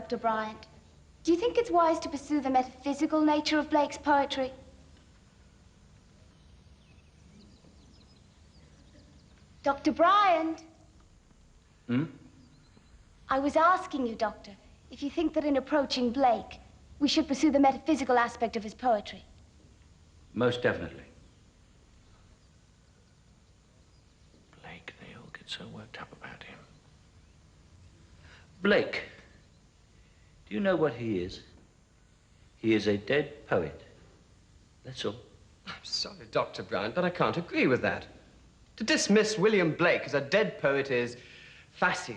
Dr. Bryant. Do you think it's wise to pursue the metaphysical nature of Blake's poetry? Dr. Bryant? Hmm? I was asking you, Doctor, if you think that in approaching Blake, we should pursue the metaphysical aspect of his poetry. Most definitely. Blake, they all get so worked up about him. Blake, do you know what he is? He is a dead poet. That's all. I'm sorry, Dr. Bryant, but I can't agree with that. To dismiss William Blake as a dead poet is facile.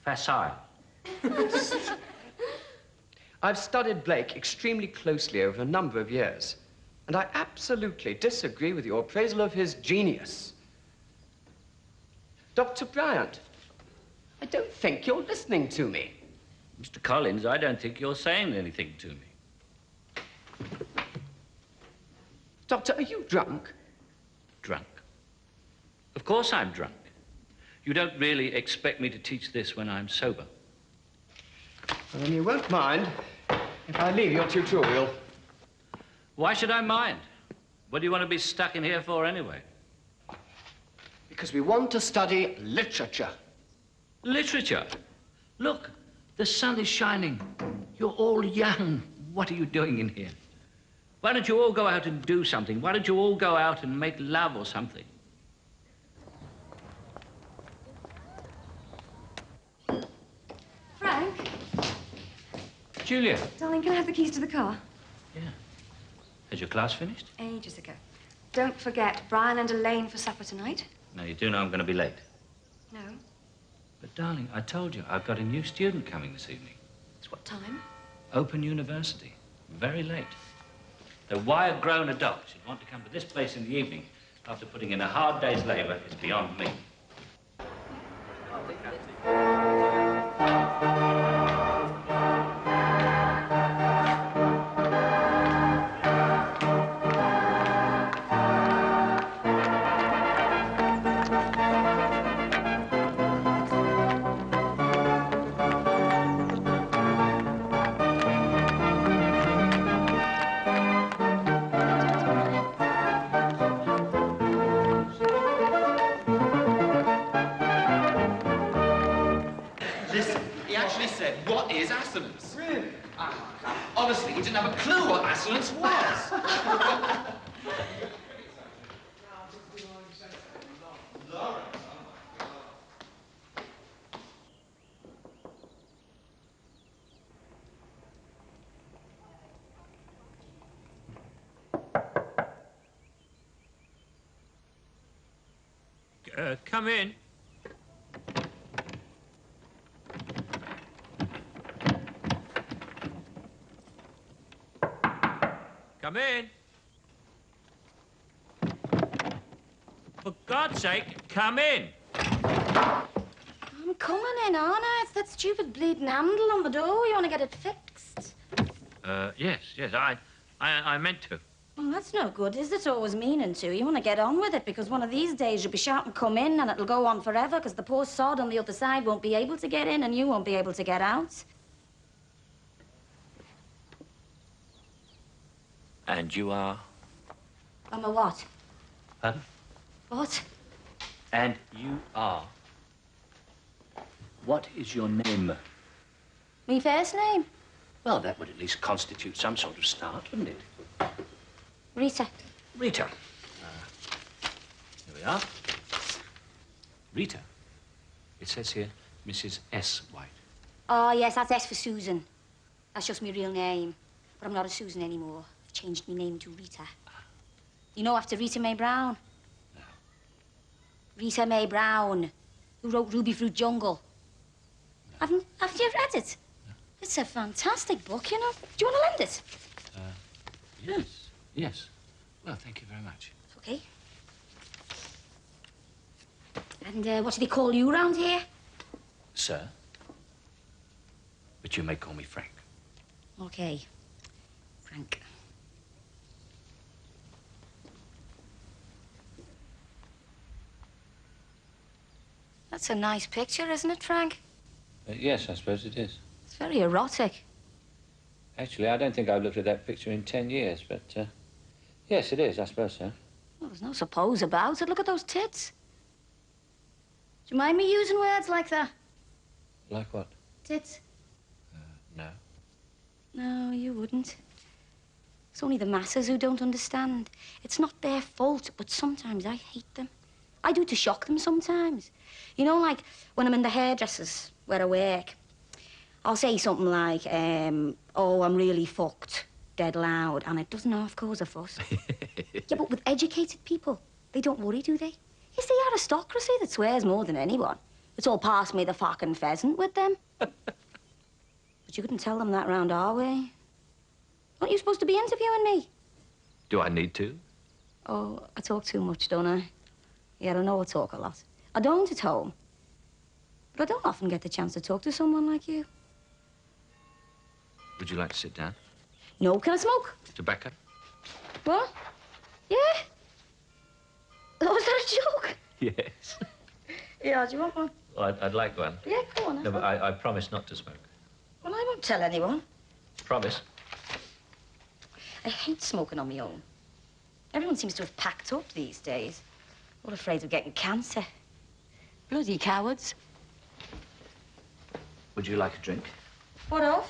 Facile. I've studied Blake extremely closely over a number of years, and I absolutely disagree with your appraisal of his genius. Dr. Bryant, I don't think you're listening to me. Mr. Collins, I don't think you're saying anything to me. Doctor, are you drunk? Drunk? Of course I'm drunk. You don't really expect me to teach this when I'm sober. Well, then you won't mind if I leave your tutorial. Why should I mind? What do you want to be stuck in here for anyway? Because we want to study literature. Literature? Look, the sun is shining. You're all young. What are you doing in here? Why don't you all go out and do something? Why don't you all go out and make love or something? Frank? Julia. Darling, can I have the keys to the car? Yeah. Has your class finished? Ages ago. Don't forget, Brian and Elaine for supper tonight. Now, you do know I'm going to be late. No. But, darling, I told you, I've got a new student coming this evening. It's what time? Open University. Very late. Though why a grown adult should want to come to this place in the evening after putting in a hard day's labor is beyond me. Honestly, he didn't have a clue what assonance was. Come in. Come in. For God's sake, come in. I'm coming in, aren't I? It's that stupid bleeding handle on the door. You want to get it fixed? Yes. I meant to. Well, that's no good, is it? Always meaning to. You want to get on with it, because one of these days you'll be shouting, come in, and it'll go on forever, because the poor sod on the other side won't be able to get in, and you won't be able to get out. And you are? I'm a what? Pardon? What? And you are? What is your name? Me first name? Well, that would at least constitute some sort of start, wouldn't it? Rita. Rita. Here we are. Rita. It says here, Mrs. S. White. Oh, yes, that's S for Susan. That's just my real name. But I'm not a Susan anymore. I've changed my name to Rita. You know, after Rita Mae Brown? No. Rita Mae Brown, who wrote Ruby Fruit Jungle. No. Haven't you read it? No. It's a fantastic book, you know. Do you want to lend it? Yes. Well, thank you very much. Okay. And what do they call you around here? Sir. But you may call me Frank. Okay. Frank. That's a nice picture, isn't it, Frank? Yes, I suppose it is. It's very erotic. Actually, I don't think I've looked at that picture in 10 years, but, yes, it is, I suppose so. Well, there's no suppose about it. Look at those tits. Do you mind me using words like that? Like what? Tits. No. No, you wouldn't. It's only the masses who don't understand. It's not their fault, but sometimes I hate them. I do to shock them sometimes. You know, like when I'm in the hairdressers where I work, I'll say something like, oh, I'm really fucked, dead loud, and it doesn't half cause a fuss. Yeah, but with educated people, they don't worry, do they? It's the aristocracy that swears more than anyone. It's all pass me the fucking pheasant with them. But you couldn't tell them that round our way. Aren't you supposed to be interviewing me? Do I need to? Oh, I talk too much, don't I? Yeah, I know I talk a lot. I don't at home. But I don't often get the chance to talk to someone like you. Would you like to sit down? No, can I smoke? Tobacco? What? Yeah? Oh, was that a joke? Yes. Yeah, do you want one? Well, I'd like one. Yeah, go on. No, but I promise not to smoke. Well, I won't tell anyone. Promise? I hate smoking on my own. Everyone seems to have packed up these days. All afraid of getting cancer. Bloody cowards. Would you like a drink? What of?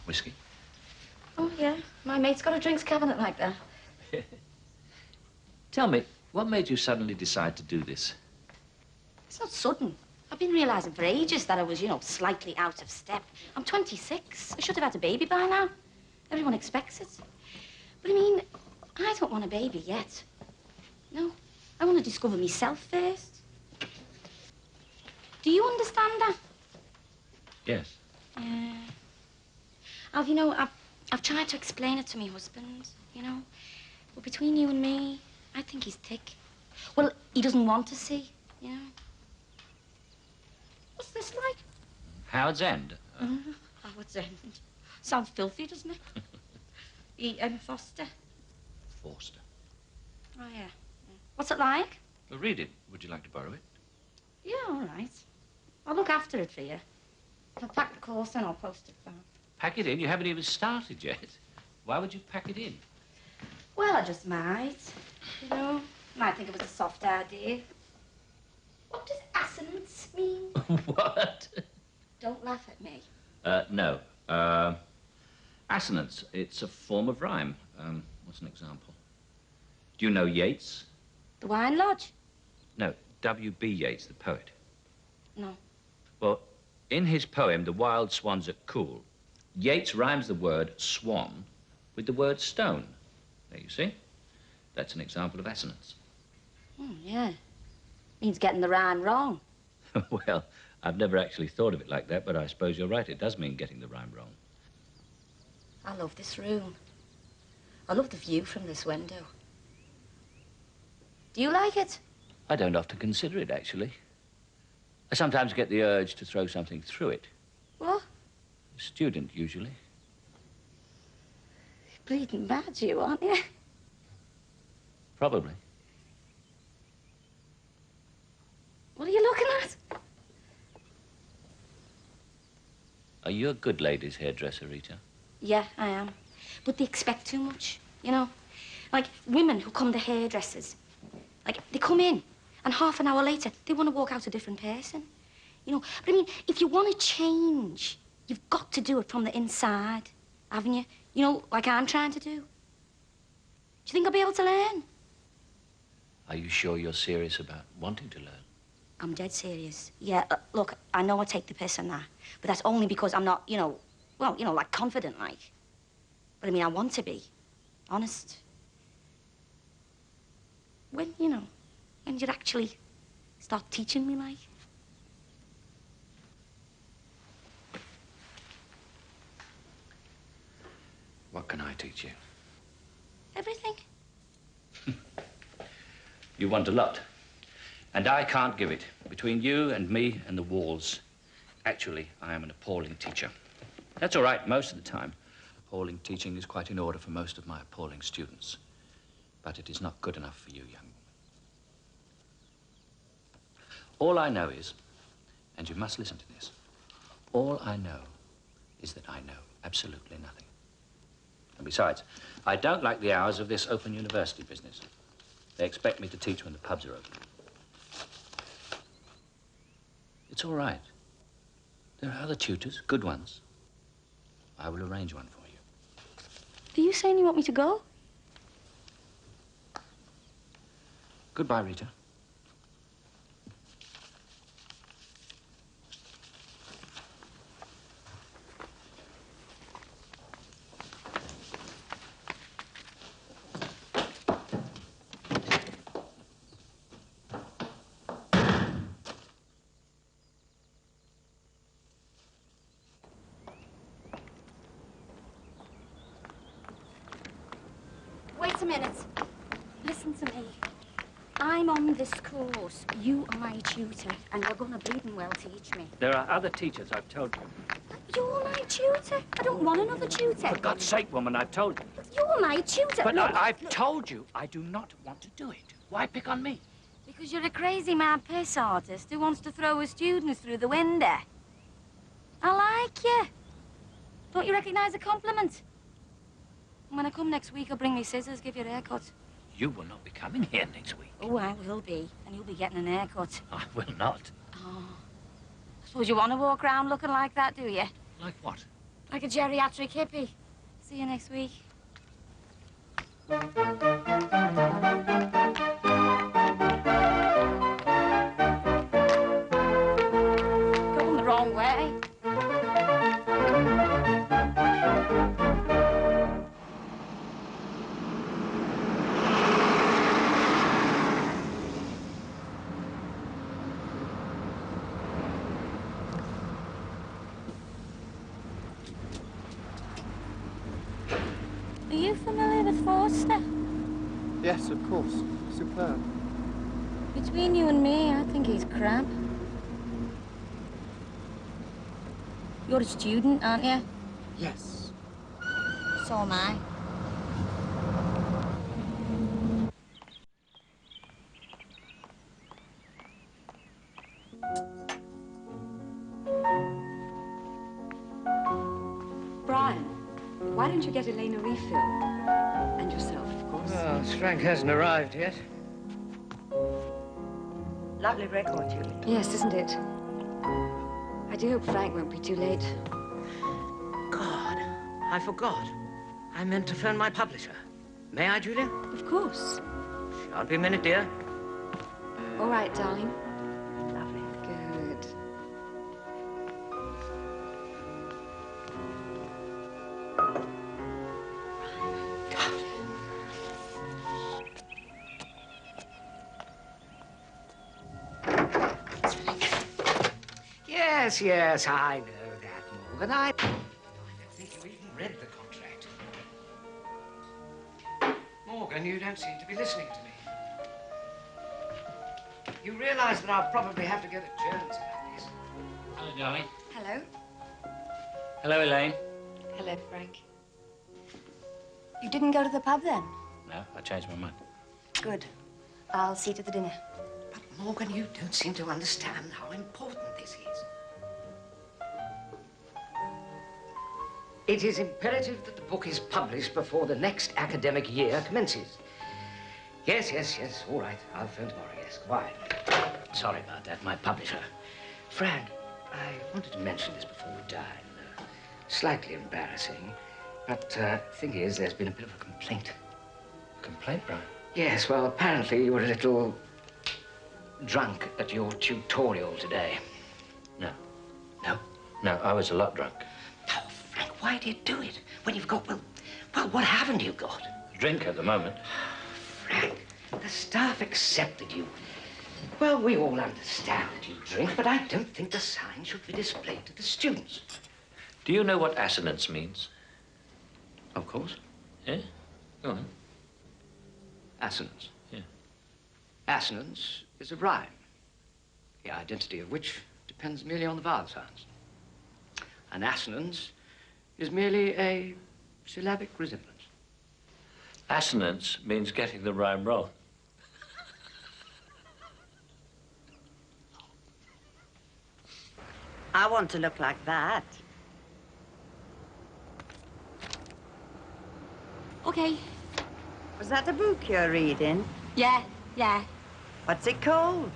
Whiskey? Oh, yeah. My mate's got a drinks cabinet like that. Tell me, what made you suddenly decide to do this? It's not sudden. I've been realizing for ages that I was, you know, slightly out of step. I'm 26. I should have had a baby by now. Everyone expects it. But I mean, I don't want a baby yet. No. I want to discover myself first. Do you understand that? Yes. Yeah. You know, I've tried to explain it to my husband, you know. But between you and me, I think he's thick. Well, he doesn't want to see, you know. What's this like? Howard's End. Howard's End. Sounds filthy, doesn't it? Foster. Forster. Oh, yeah. What's it like? Well, read it. Would you like to borrow it? Yeah, all right. I'll look after it for you. I'll pack the course and I'll post it down. Pack it in? You haven't even started yet. Why would you pack it in? Well, I just might. You know, might think it was a soft idea. What does assonance mean? What? Don't laugh at me. No. Assonance. It's a form of rhyme. What's an example? Do you know Yeats? The Wine Lodge? No, W.B. Yeats, the poet. No. Well, in his poem, The Wild Swans at Cool, Yeats rhymes the word swan with the word stone. There you see. That's an example of assonance. Yeah. Means getting the rhyme wrong. Well, I've never actually thought of it like that, but I suppose you're right. It does mean getting the rhyme wrong. I love this room. I love the view from this window. Do you like it? I don't often consider it, actually. I sometimes get the urge to throw something through it. What? A student, usually. Bleeding bad, you, aren't you? Probably. What are you looking at? Are you a good ladies' hairdresser, Rita? Yeah, I am. But they expect too much, you know? Like, women who come to hairdressers. Like, they come in, and half an hour later, they want to walk out a different person. You know, but I mean, if you want to change, you've got to do it from the inside, haven't you? You know, like I'm trying to do. Do you think I'll be able to learn? Are you sure you're serious about wanting to learn? I'm dead serious. Yeah, look, I know I take the piss and that, but that's only because I'm not, you know, well, you know, like confident, like. But I mean, I want to be, honest. When, you know, when you'd actually start teaching me, like. What can I teach you? Everything. You want a lot. And I can't give it. Between you and me and the walls, actually, I am an appalling teacher. That's all right most of the time. Appalling teaching is quite in order for most of my appalling students. But it is not good enough for you, young woman. All I know is, and you must listen to this, all I know is that I know absolutely nothing. And besides, I don't like the hours of this open university business. They expect me to teach when the pubs are open. It's all right. There are other tutors, good ones. I will arrange one for you. Are you saying you want me to go? Goodbye, Rita. Wait a minute. Listen to me. I'm on this course. You are my tutor, and you're going to bleeding well teach me. There are other teachers, I've told you. You're my tutor. I don't want another tutor. For God's sake, woman, I've told you. You're my tutor. But Look, I've told you I do not want to do it. Why pick on me? Because you're a crazy mad piss artist who wants to throw his students through the window. I like you. Don't you recognize a compliment? When I come next week, I'll bring me scissors, give you a haircut. You will not be coming here next week. Oh, I will be. And you'll be getting an haircut. I will not. Oh. I suppose you want to walk around looking like that, do you? Like what? Like a geriatric hippie. See you next week. Going the wrong way. Are you familiar with Forster? Yes, of course. Superb. Between you and me, I think he's crap. You're a student, aren't you? Yes. So am I. Brian, why don't you get Elaine a refill? And yourself, of course. Well, Frank hasn't arrived yet. Lovely record, Julie. Yes, isn't it? I do hope Frank won't be too late. God, I forgot. I meant to phone my publisher. May I, Julia? Of course. Shan't be a minute, dear. All right, darling. Lovely. Good. Yes, yes, I know that, Morgan. I don't think you even read the contract. Morgan, you don't seem to be listening to me. You realize that I'll probably have to go to Jones about this. Hello, darling. Hello. Hello, Elaine. Hello, Frank. You didn't go to the pub then? No, I changed my mind. Good. I'll see to the dinner. But, Morgan, you don't seem to understand how important this is. It is imperative that the book is published before the next academic year commences. Yes, yes, yes. All right. I'll phone tomorrow, yes. Quiet. Sorry about that, my publisher. Frank, I wanted to mention this before we dine. Slightly embarrassing, but thing is, there's been a bit of a complaint. Complaint, Brian? Yes, well, apparently you were a little drunk at your tutorial today. No. No? No, I was a lot drunk. Oh, Frank, why do you do it when you've got, well, what haven't you got? Drink at the moment. Frank, the staff accepted you. Well, we all understand that you drink, but I don't think the sign should be displayed to the students. Do you know what assonance means? Of course. Yeah? Go on. Assonance. Yeah. Assonance is a rhyme, the identity of which depends merely on the vowel sounds. An assonance is merely a syllabic resemblance. Assonance means getting the rhyme wrong. I want to look like that. Okay. Was that a book you're reading? Yeah, yeah. What's it called?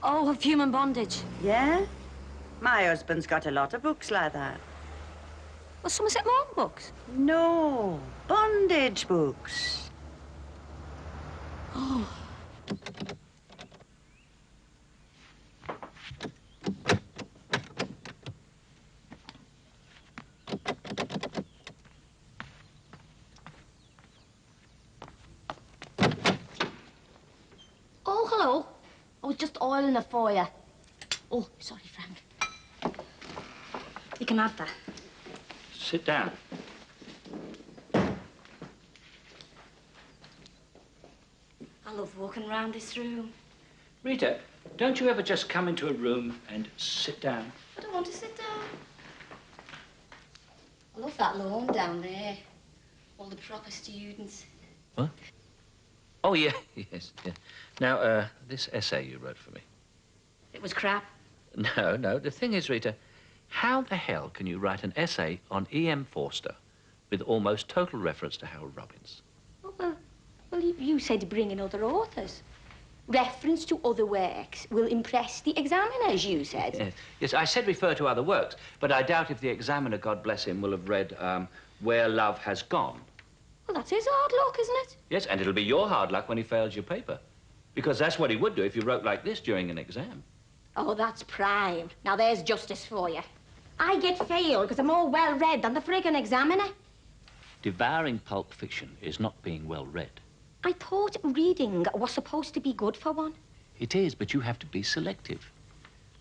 Oh, of human bondage. Yeah? My husband's got a lot of books like that. Well, Somerset Maugham books. No, bondage books. Oh. Oh, hello. I was just oiling the fire. Oh, sorry, Frank. You can have that. Sit down. I love walking around this room. Rita, don't you ever just come into a room and sit down? I don't want to sit down. I love that lawn down there. All the proper students. What? Oh, yeah, yes, yeah. Now, this essay you wrote for me. It was crap. No, the thing is, Rita, how the hell can you write an essay on E.M. Forster with almost total reference to Harold Robbins? Oh, well, you said bring in other authors. Reference to other works will impress the examiners, you said. Yes, I said refer to other works, but I doubt if the examiner, God bless him, will have read Where Love Has Gone. Well, that's his hard luck, isn't it? Yes, and it'll be your hard luck when he fails your paper. Because that's what he would do if you wrote like this during an exam. Oh, that's prime. Now, there's justice for you. I get failed because I'm more well-read than the friggin' examiner. Devouring pulp fiction is not being well-read. I thought reading was supposed to be good for one. It is, but you have to be selective.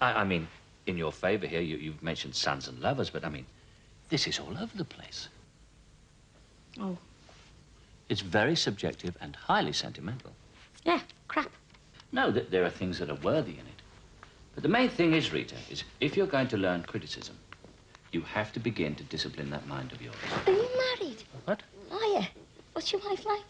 I mean, in your favor here, you've mentioned Sons and Lovers, but I mean, this is all over the place. Oh. It's very subjective and highly sentimental. Yeah, crap. No, there are things that are worthy in it. But the main thing is, Rita, is if you're going to learn criticism, you have to begin to discipline that mind of yours. Are you married? What? Are you? What's your wife like?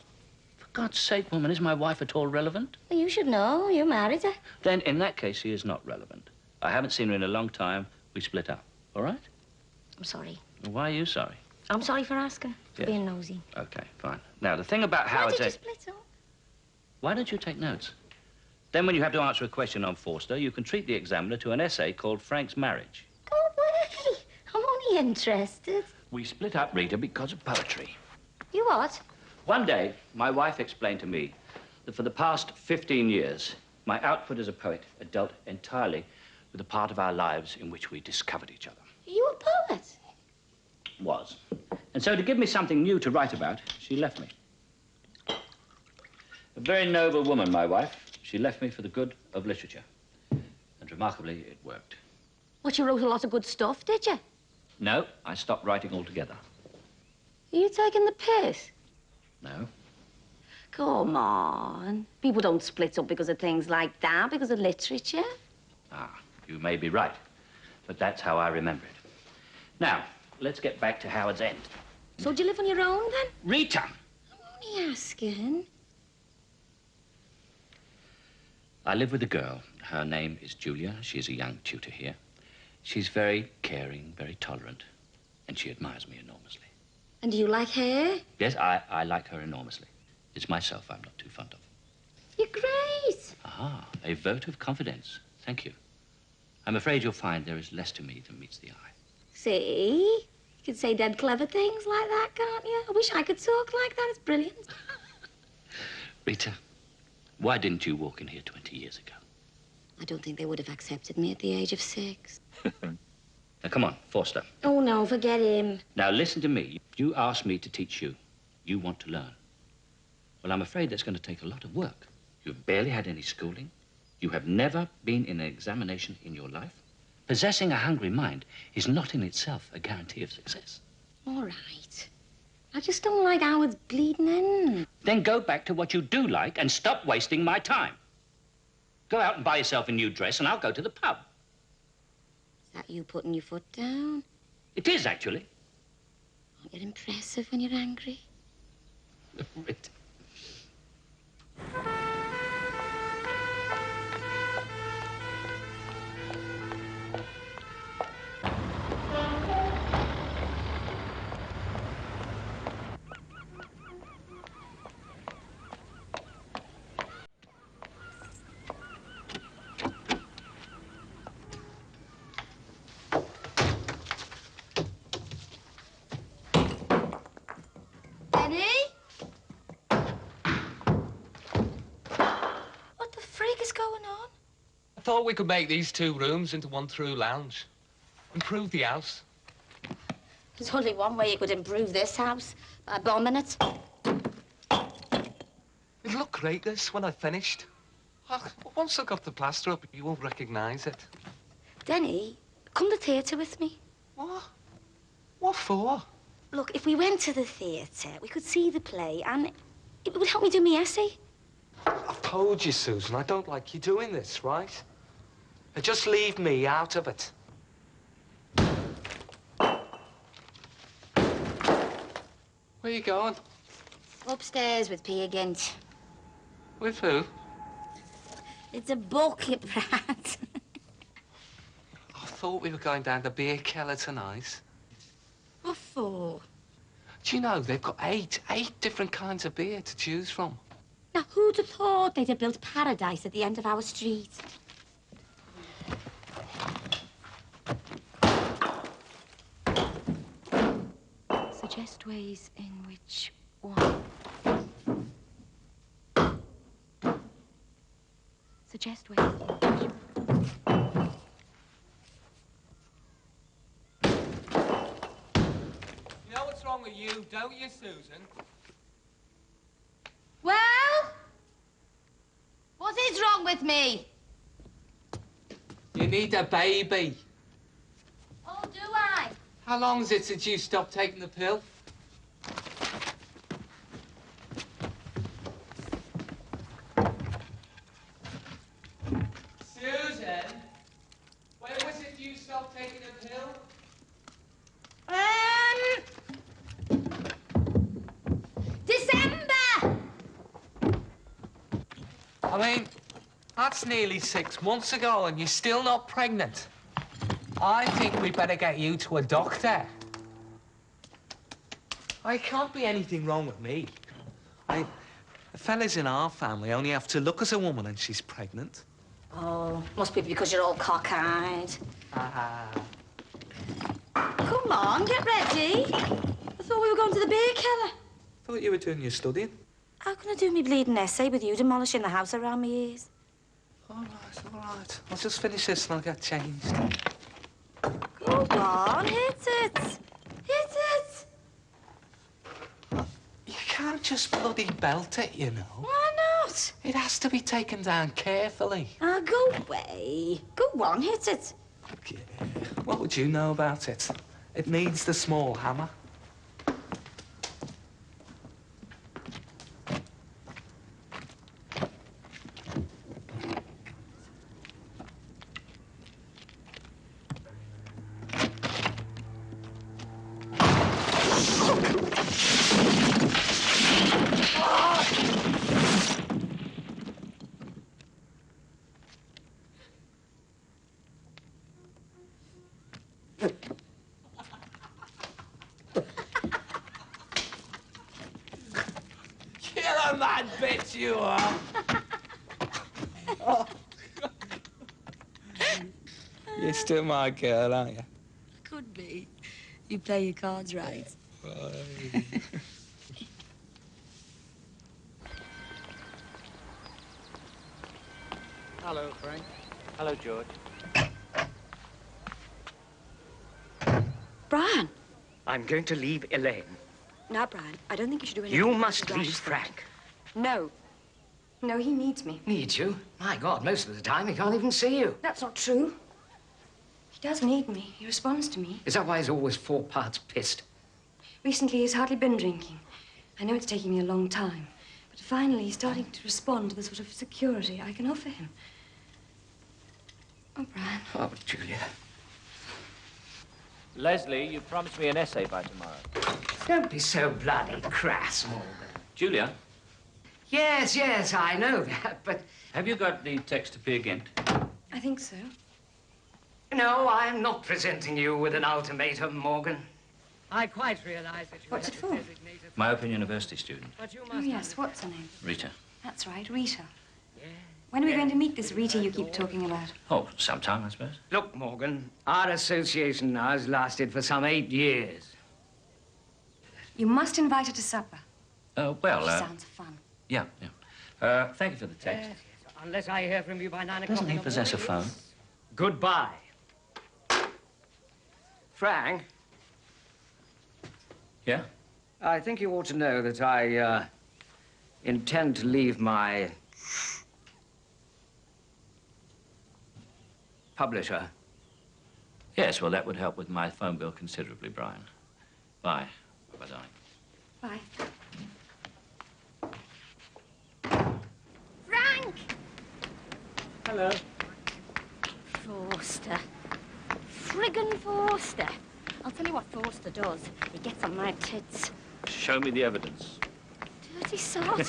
For God's sake, woman, is my wife at all relevant? Well, you should know. You married her. Then, in that case, she is not relevant. I haven't seen her in a long time. We split up. All right? I'm sorry. Why are you sorry? I'm sorry for asking, for Yes. being nosy. Okay, fine. Now, the thing about Why Howard's... did you split up? Why don't you take notes? Then when you have to answer a question on Forster, you can treat the examiner to an essay called Frank's Marriage. Go away. I'm only interested. We split up, Rita, because of poetry. You what? One day, my wife explained to me that for the past 15 years, my output as a poet had dealt entirely with the part of our lives in which we discovered each other. Are you a poet? Was. And so to give me something new to write about, she left me. A very noble woman, my wife. She left me for the good of literature. And remarkably, it worked. What, you wrote a lot of good stuff, did you? No, I stopped writing altogether. Are you taking the piss? No. Come on. People don't split up because of things like that, because of literature. Ah, you may be right. But that's how I remember it. Now, let's get back to Howard's End. So do you live on your own, then? Rita! I'm only asking. I live with a girl. Her name is Julia. She's a young tutor here. She's very caring, very tolerant, and she admires me enormously. And do you like her? Yes, I like her enormously. It's myself I'm not too fond of. You're great. Ah, a vote of confidence. Thank you. I'm afraid you'll find there is less to me than meets the eye. See? You can say dead clever things like that, can't you? I wish I could talk like that. It's brilliant. Rita, why didn't you walk in here 20 years ago? I don't think they would have accepted me at the age of 6. Now, come on, Forster. Oh, no, forget him. Now, listen to me. You asked me to teach you. You want to learn. Well, I'm afraid that's going to take a lot of work. You've barely had any schooling. You have never been in an examination in your life. Possessing a hungry mind is not in itself a guarantee of success. All right. I just don't like Howard's bleeding in. Then go back to what you do like and stop wasting my time. Go out and buy yourself a new dress and I'll go to the pub. Is that you putting your foot down? It is, actually. Aren't you impressive when you're angry? Rita. going on? I thought we could make these 2 rooms into 1 through lounge. Improve the house. There's only one way you could improve this house, by bombing it. It'll look great, this, when I've finished. Once I've got the plaster up, you won't recognise it. Denny, come to the theatre with me. What? What for? Look, if we went to the theatre, we could see the play, and it would help me do my essay. I've told you, Susan, I don't like you doing this, right? Now just leave me out of it. Where are you going? Upstairs with Pia Gint. With who? It's a book, you brat. I thought we were going down to beer cellar tonight. What for? Do you know, they've got eight different kinds of beer to choose from. Now, who'd have thought they'd have built paradise at the end of our street? Suggest ways in which one... Suggest ways in which... You know what's wrong with you, don't you, Susan? Well? What is wrong with me? You need a baby. Oh, do I? How long is it since you stopped taking the pill? Susan, when was it you stopped taking the pill? December! I mean, that's nearly 6 months ago and you're still not pregnant. I think we better get you to a doctor. There can't be anything wrong with me. The fellas in our family only have to look at a woman and she's pregnant. Oh, must be because you're all cockeyed. Come on, get ready. I thought we were going to the beer cellar. Thought you were doing your studying. How can I do me bleeding essay with you demolishing the house around me ears? All right. I'll just finish this and I'll get changed. Go on, hit it. Hit it. You can't just bloody belt it, you know. Why not? It has to be taken down carefully. Go away. Go on, hit it. Yeah. What would you know about it? It needs the small hammer. You're a mad bitch, you are. You're still my girl, aren't you? Could be. You play your cards right. Hello, Frank. Hello, George. Brian. I'm going to leave Elaine. Now, Brian, I don't think you should do anything. You that's must as rash leave as that. Frank. No. No, he needs me. Needs you? My God, most of the time he can't even see you. That's not true. He does need me. He responds to me. Is that why he's always 4 parts pissed? Recently, he's hardly been drinking. I know it's taking me a long time, but finally he's starting to respond to the sort of security I can offer him. Oh, Brian. Oh, Julia. Leslie, you promised me an essay by tomorrow. Don't be so bloody crass, Morgan. Julia, Yes, I know that, but... have you got the text to Pia Gint? I think so. No, I'm not presenting you with an ultimatum, Morgan. I quite realize that you What's it for? My Open University student, But you Oh, yes. What's her name? Rita. That's right, Rita. When are we going to meet this Rita you keep talking about? Oh, sometime, I suppose. Look, Morgan, our association now has lasted for some 8 years. You must invite her to supper. Well, She sounds fun. yeah. Thank you for the text. unless I hear from you by 9 o'clock. Doesn't he possess a phone? Goodbye. Frank? Yeah? I think you ought to know that I intend to leave my publisher. Yes, well, that would help with my phone bill considerably, Brian. Bye. Bye-bye, darling. Bye. Frank! Hello. Forster. Friggin' Forster. I'll tell you what Forster does. He gets on my tits. Show me the evidence. Dirty sod.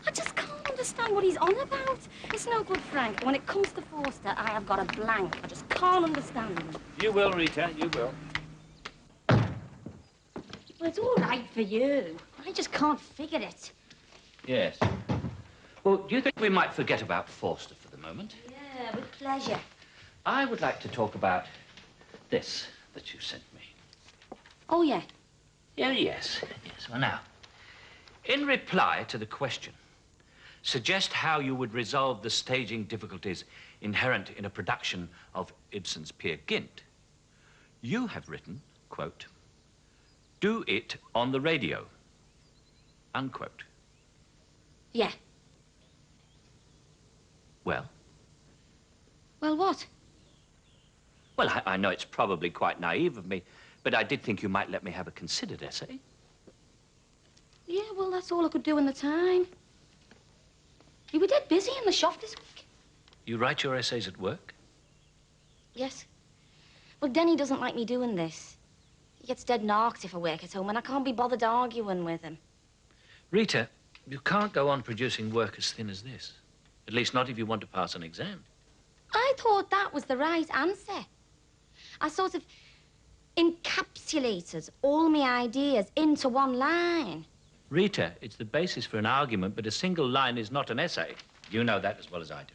I just can't understand what he's on about. It's no good, Frank. When it comes to Forster, I have got a blank. I just can't understand him. You will, Rita, you will. Well, it's all right for you. I just can't figure it. Yes. Well, do you think we might forget about Forster for the moment? Yeah, with pleasure. I would like to talk about this that you sent me. Oh, yeah. Yeah, yes. Well, now, in reply to the question, suggest how you would resolve the staging difficulties inherent in a production of Ibsen's Peer Gynt. You have written, quote, do it on the radio, unquote. Yeah. Well? Well, what? Well, I know it's probably quite naive of me, but I did think you might let me have a considered essay. Yeah, well, that's all I could do in the time. You were dead busy in the shop this week. You write your essays at work? Yes. Well, Denny doesn't like me doing this. He gets dead narked if I work at home, and I can't be bothered arguing with him. Rita, you can't go on producing work as thin as this. At least not if you want to pass an exam. I thought that was the right answer. I sort of encapsulated all my ideas into one line. Rita, it's the basis for an argument, but a single line is not an essay. You know that as well as I do.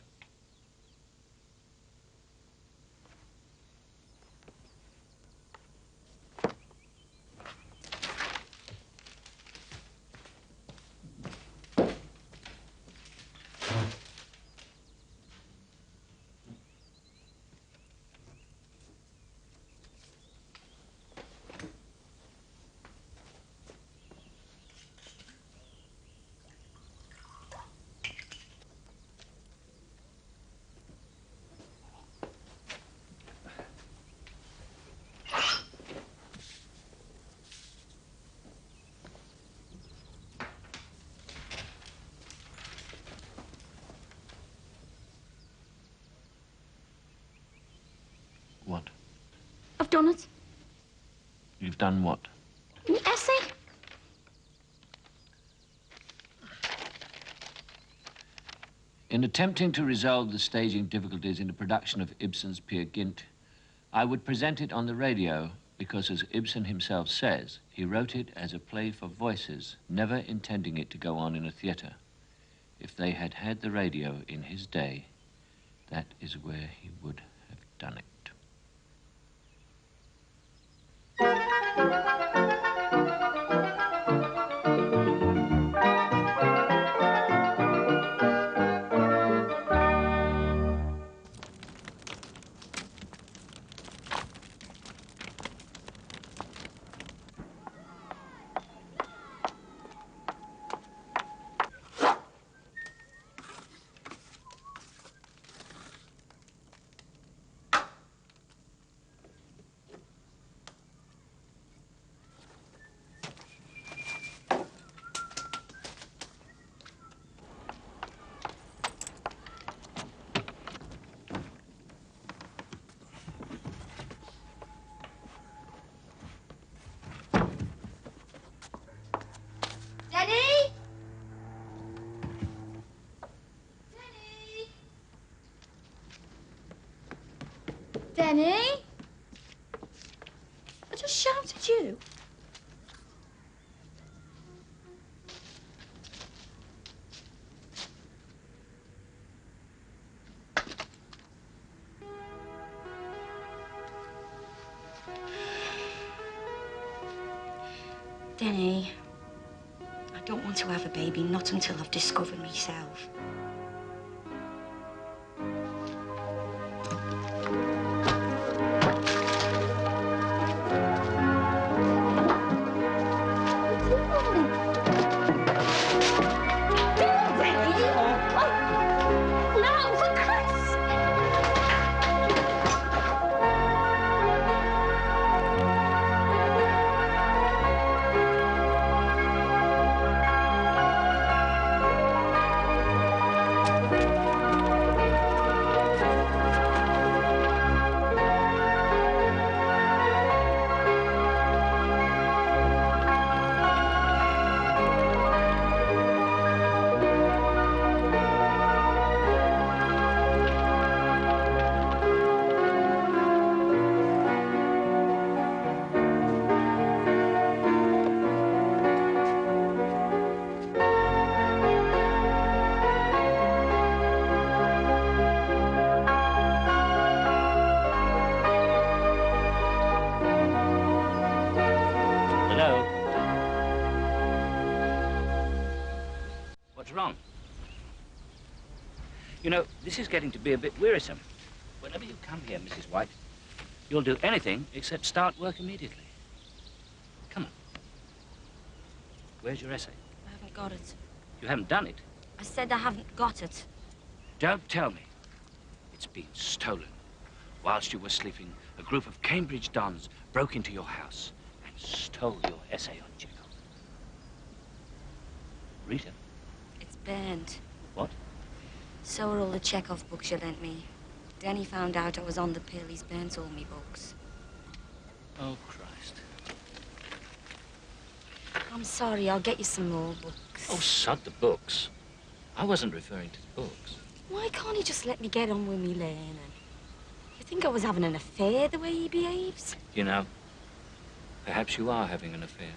What? I've done it. You've done what? An essay. In attempting to resolve the staging difficulties in the production of Ibsen's Peer Gynt, I would present it on the radio because, as Ibsen himself says, he wrote it as a play for voices, never intending it to go on in a theatre. If they had had the radio in his day, that is where he would have done it. Denny? Denny? Denny? I just shouted you. Denny, I don't want to have a baby, not until I've discovered myself. You know, this is getting to be a bit wearisome. Whenever you come here, Mrs. White, you'll do anything except start work immediately. Come on. Where's your essay? I haven't got it. You haven't done it? I said I haven't got it. Don't tell me. It's been stolen. Whilst you were sleeping, a group of Cambridge dons broke into your house and stole your essay on Chekhov. Rita? It's burned. What? So are all the Chekhov books you lent me. Denny found out I was on the pill. He's burnt all me books. Oh, Christ. I'm sorry. I'll get you some more books. Oh, sod the books. I wasn't referring to the books. Why can't he just let me get on with me learning? You think I was having an affair the way he behaves? You know, perhaps you are having an affair.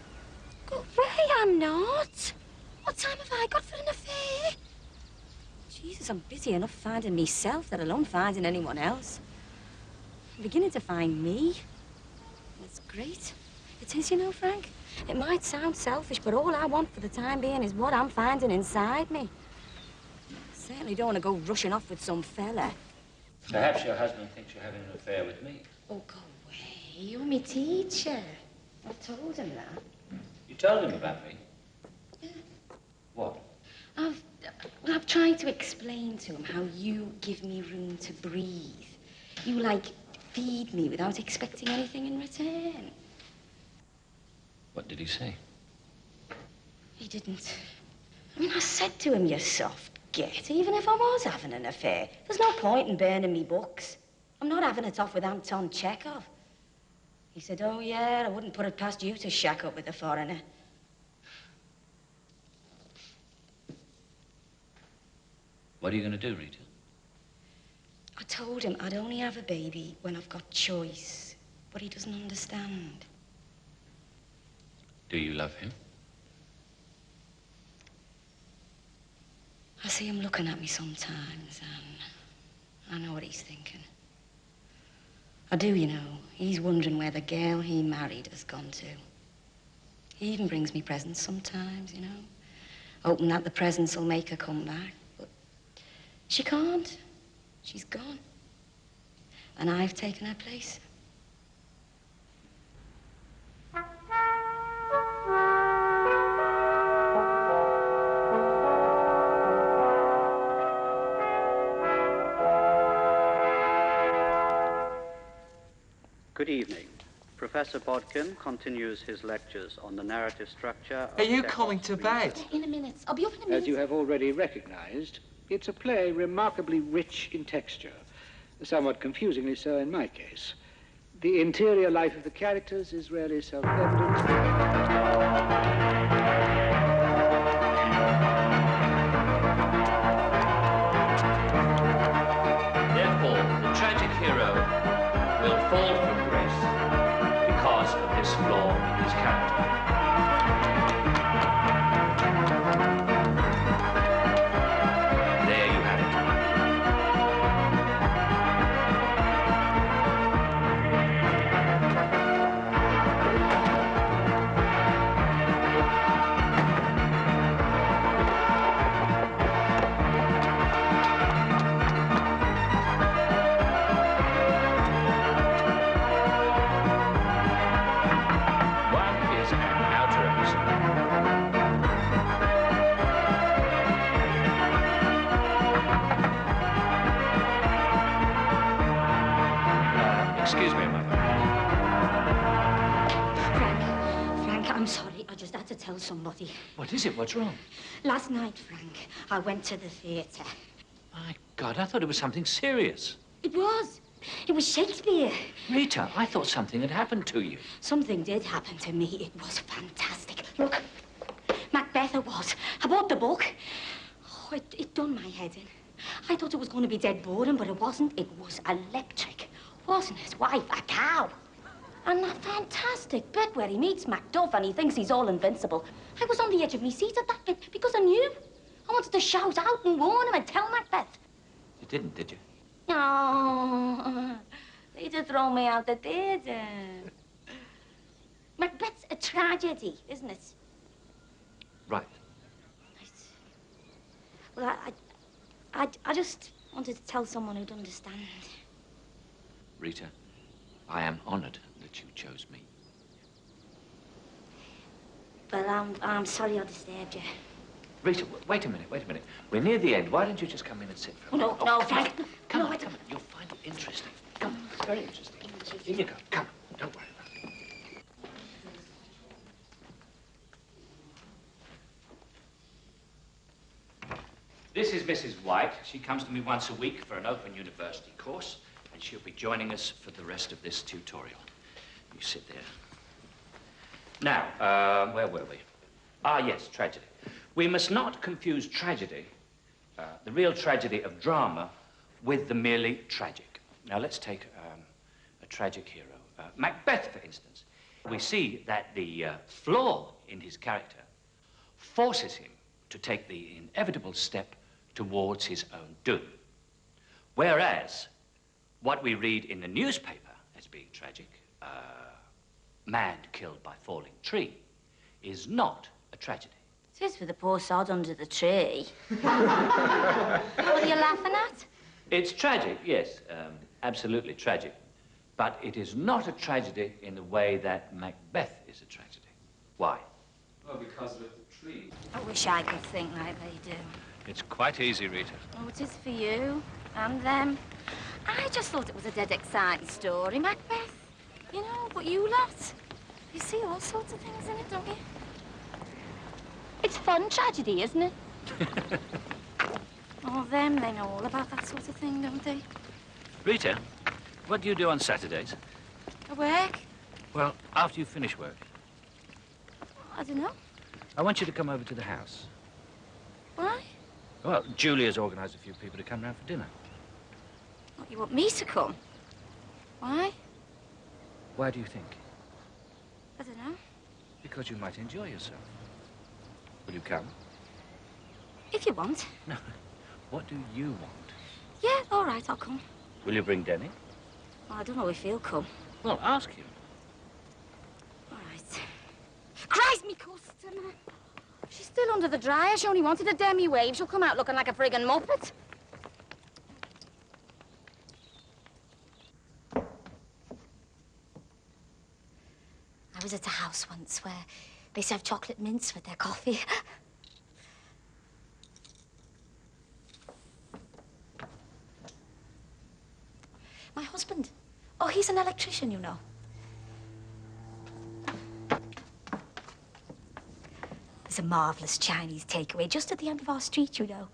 Go away, I'm not. What time have I got for an affair? Jesus, I'm busy enough finding myself, let alone finding anyone else. I'm beginning to find me. That's great. It is, you know, Frank. It might sound selfish, but all I want for the time being is what I'm finding inside me. Certainly don't want to go rushing off with some fella. Perhaps your husband thinks you're having an affair with me. Oh, go away. You're my teacher. I told him that. You told him about me? Yeah. What? I've tried to explain to him how you give me room to breathe. You, like, feed me without expecting anything in return. What did he say? He didn't. I mean, I said to him, you soft git, even if I was having an affair. There's no point in burning me books. I'm not having it off with Anton Chekhov. He said, oh, yeah, I wouldn't put it past you to shack up with a foreigner. What are you going to do, Rita? I told him I'd only have a baby when I've got choice, but he doesn't understand. Do you love him? I see him looking at me sometimes, and I know what he's thinking. I do, you know. He's wondering where the girl he married has gone to. He even brings me presents sometimes, you know, hoping that the presents will make her come back. But she can't. She's gone. And I've taken her place. Good evening. Professor Bodkin continues his lectures on the narrative structure of Are you Chekhov's coming to bed? In a minute. I'll be up in a minute. As you have already recognized, it's a play remarkably rich in texture, somewhat confusingly so in my case. The interior life of the characters is rarely self-evident. Therefore, the tragic hero will fall from grace because of this flaw in his character. There you have it. One is an outer episode. Excuse me a moment. Frank, I'm sorry. I just had to tell somebody. What is it? What's wrong? Last night, Frank, I went to the theatre. My God, I thought it was something serious. It was. It was Shakespeare. Rita, I thought something had happened to you. Something did happen to me. It was fantastic. Look, Macbeth it was. I bought the book. Oh, it done my head in. I thought it was going to be dead boring, but it wasn't. It was electric, wasn't it? Why, a cow. And that fantastic bit where he meets Macduff and he thinks he's all invincible. I was on the edge of my seat at that bit because I knew. I wanted to shout out and warn him and tell Macbeth. You didn't, did you? Oh, they just throw me out the theatre. Macbeth's a tragedy, isn't it? Right. Well, I just wanted to tell someone who'd understand. Rita, I am honored that you chose me. Well, I'm sorry I disturbed you. Rita, wait a minute. We're near the end. Why don't you just come in and sit for a minute? No, Frank. Come on. You'll find it interesting. Come on, it's very interesting. In you go. Come on, don't worry about it. This is Mrs. White. She comes to me once a week for an open university course, and she'll be joining us for the rest of this tutorial. You sit there. Now, where were we? Ah, yes, tragedy. We must not confuse tragedy, the real tragedy of drama, with the merely tragic. Now, let's take a tragic hero. Macbeth, for instance. We see that the flaw in his character forces him to take the inevitable step towards his own doom. Whereas, what we read in the newspaper as being tragic, man killed by falling tree, is not a tragedy. It is for the poor sod under the tree. What are you laughing at? It's tragic, yes, absolutely tragic. But it is not a tragedy in the way that Macbeth is a tragedy. Why? Well, because of the tree. I wish I could think like they do. It's quite easy, Rita. Oh, it is for you and them. I just thought it was a dead exciting story, Macbeth. You know, but you lot, you see all sorts of things in it, don't you? It's fun tragedy, isn't it? Oh, them, they know all about that sort of thing, don't they? Rita, what do you do on Saturdays? I work. Well, after you finish work, I don't know. I want you to come over to the house. Why? Well, Julia's organised a few people to come round for dinner. What, you want me to come? Why? Why do you think? I don't know. Because you might enjoy yourself. Will you come? If you want. No. What do you want? Yeah, all right, I'll come. Will you bring Denny? Well, I don't know if he'll come. Well, ask him. All right. Christ, me customer. She's still under the dryer. She only wanted a demi-wave. She'll come out looking like a friggin' muppet. I was at a house once where they serve chocolate mints with their coffee. My husband. Oh, he's an electrician, you know. There's a marvelous Chinese takeaway just at the end of our street, you know.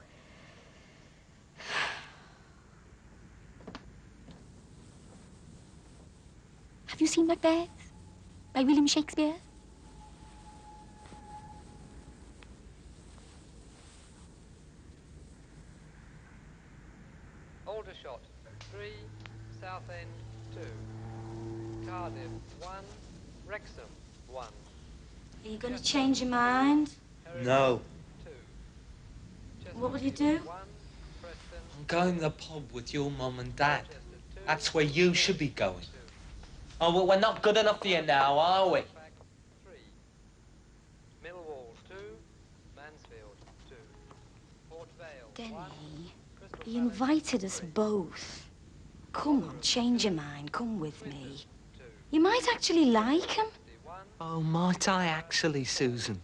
Have you seen Macbeth by William Shakespeare? Aldershot, 3, Southend, 2, Cardiff, 1, Wrexham, 1. Are you going to change your mind? No. What will you do? I'm going to the pub with your mum and dad. That's where you should be going. Oh, well, we're not good enough for you now, are we? 3, Millwall, 2, Mansfield, 2, Port Vale, Denny, 1, he invited us both. Come on, change your mind. Come with me. You might actually like him. Oh, might I actually, Susan?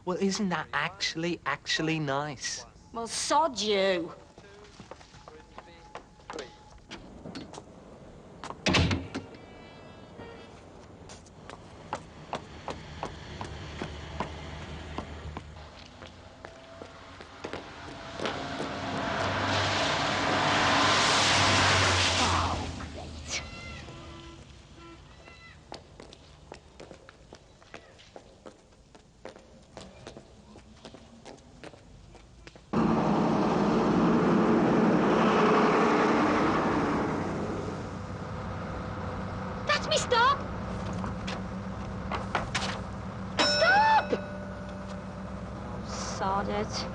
Well, isn't that actually nice? Well, sod you. Let me stop! Stop! Oh, sod it.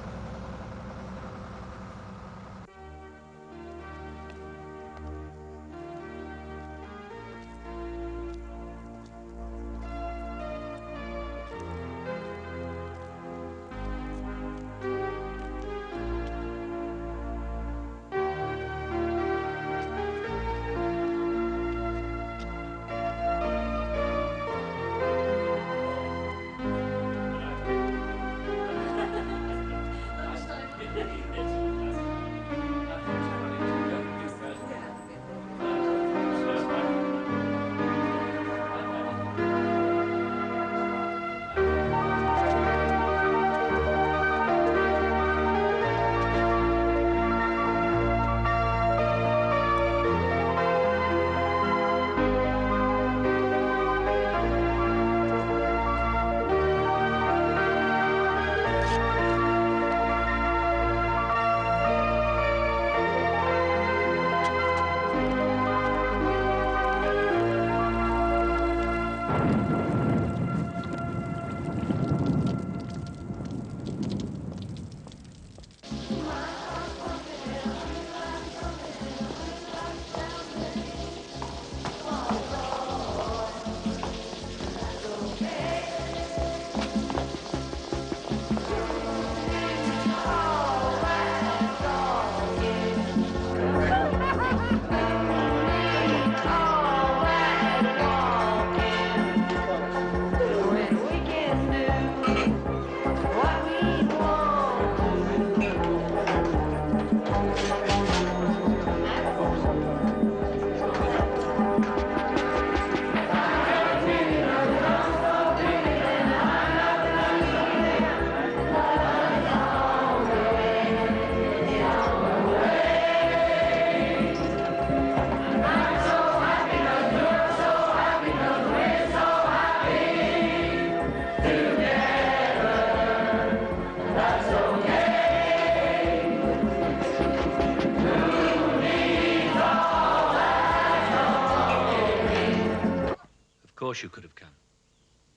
course you could have come.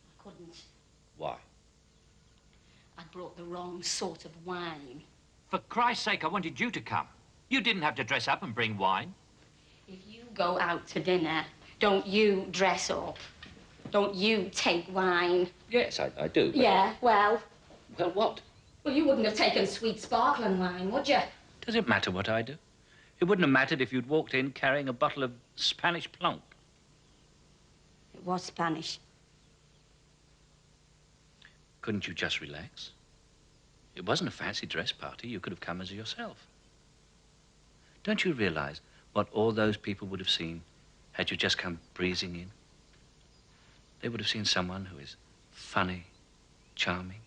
I couldn't. Why? I brought the wrong sort of wine. For Christ's sake, I wanted you to come. You didn't have to dress up and bring wine. If you go out to dinner, don't you dress up. Don't you take wine. Yes, I do. But... Yeah, well... Well, what? Well, you wouldn't have taken sweet sparkling wine, would you? Does it matter what I do? It wouldn't have mattered if you'd walked in carrying a bottle of Spanish plonk. It was Spanish. Couldn't you just relax? It wasn't a fancy dress party. You could have come as yourself. Don't you realize what all those people would have seen had you just come breezing in? They would have seen someone who is funny, charming,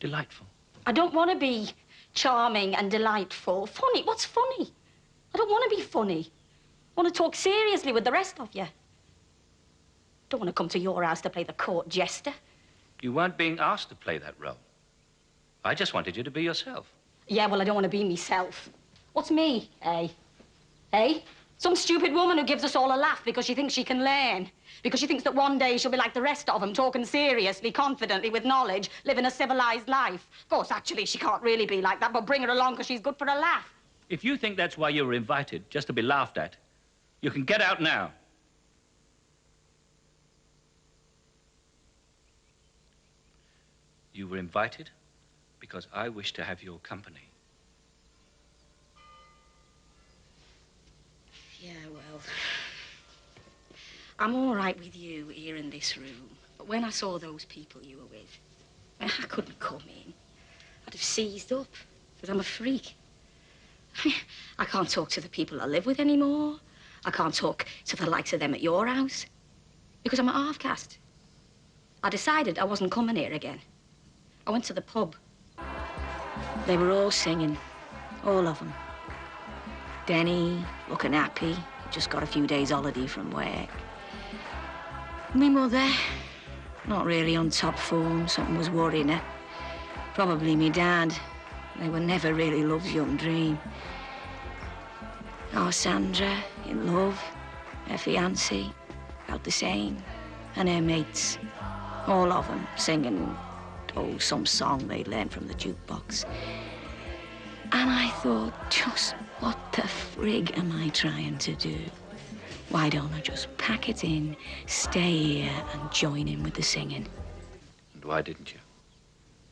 delightful. I don't want to be charming and delightful. Funny? What's funny? I don't want to be funny. I want to talk seriously with the rest of you. Don't want to come to your house to play the court jester. You weren't being asked to play that role. I just wanted you to be yourself. Yeah, well, I don't want to be myself. What's me, eh? Eh? Some stupid woman who gives us all a laugh because she thinks she can learn. Because she thinks that one day she'll be like the rest of them, talking seriously, confidently, with knowledge, living a civilized life. Of course, actually, she can't really be like that, but bring her along because she's good for a laugh. If you think that's why you were invited, just to be laughed at, you can get out now. You were invited because I wish to have your company. Yeah, well, I'm all right with you here in this room. But when I saw those people you were with, I couldn't come in. I'd have seized up, because I'm a freak. I can't talk to the people I live with anymore. I can't talk to the likes of them at your house, because I'm a half-caste. I decided I wasn't coming here again. I went to the pub. They were all singing, all of them. Denny, looking happy, just got a few days holiday from work. Me mother, not really on top form, something was worrying her. Probably me dad. They were never really love's young dream. Our Sandra, in love, her fiancé, about the same, and her mates, all of them singing, oh, some song they'd learned from the jukebox. And I thought, just what the frig am I trying to do? Why don't I just pack it in, stay here, and join in with the singing? And why didn't you?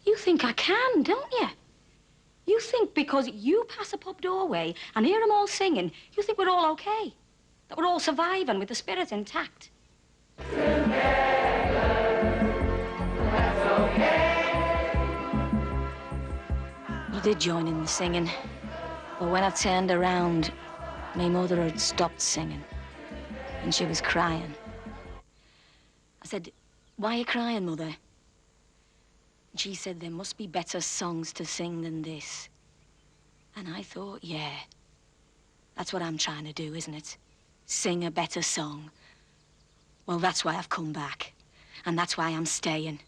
You think I can, don't you? You think because you pass a pub doorway and hear them all singing, you think we're all okay? That we're all surviving with the spirit intact? I did join in the singing, but when I turned around, my mother had stopped singing, and she was crying. I said, "Why are you crying, Mother?" And she said, "There must be better songs to sing than this." And I thought, yeah, that's what I'm trying to do, isn't it? Sing a better song. Well, that's why I've come back, and that's why I'm staying.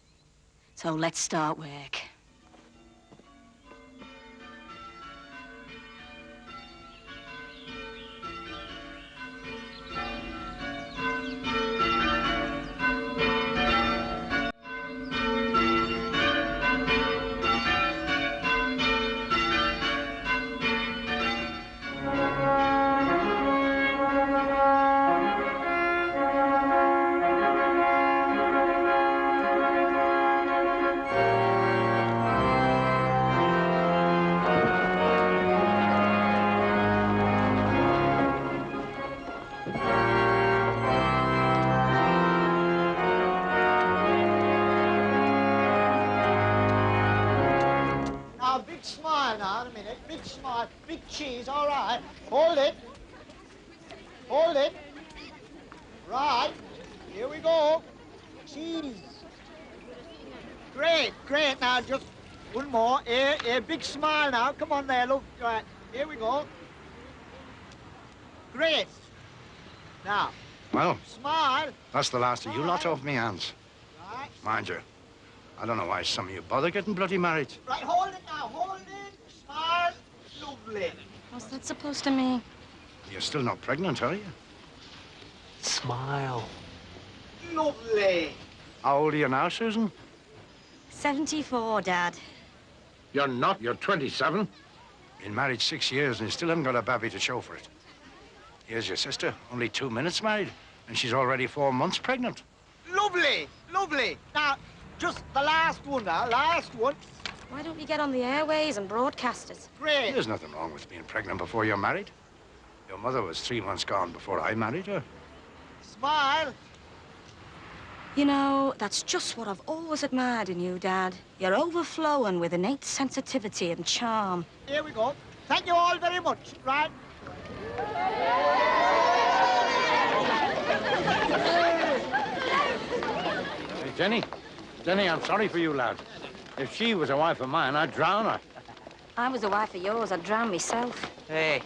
So let's start work. Big smile now, in a minute. Big smile. Big cheese, all right. Hold it. Hold it. Right. Here we go. Cheese. Great, great. Now, just one more. Here, big smile now. Come on there, look. Right. Here we go. Great. Now. Well, smile. that's the last of you lot off me hands. Right. Mind you, I don't know why some of you bother getting bloody married. Right, hold it now. Hold it. Smile. Lovely. What's that supposed to mean? You're still not pregnant, are you? Smile. Lovely. How old are you now, Susan? 74, Dad. You're not. You're 27. Been married 6 years and you still haven't got a baby to show for it. Here's your sister, only 2 minutes married, and she's already 4 months pregnant. Lovely, lovely. Now, just the last one now, last one. Why don't you get on the airways and broadcast it? Great. There's nothing wrong with being pregnant before you're married. Your mother was 3 months gone before I married her. Smile. You know, that's just what I've always admired in you, Dad. You're overflowing with innate sensitivity and charm. Here we go. Thank you all very much. Right. Hey, Denny. Denny, I'm sorry for you, lad. If she was a wife of mine, I'd drown her. I was a wife of yours. I'd drown myself. Hey,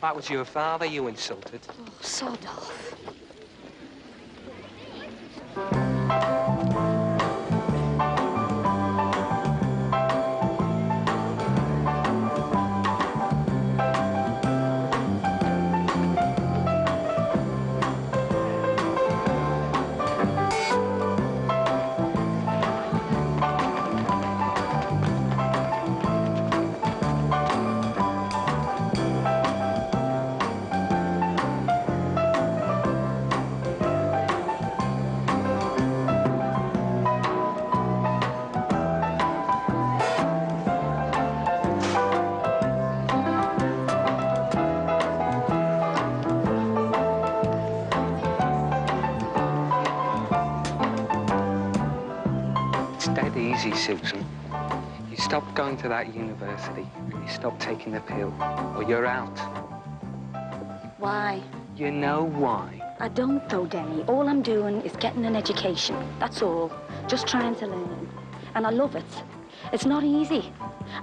that was your father you insulted. Oh, sod off. Easy, Susan. You stop going to that university and you stop taking the pill, or you're out. Why? You know why. I don't, though, Denny. All I'm doing is getting an education. That's all. Just trying to learn. And I love it. It's not easy.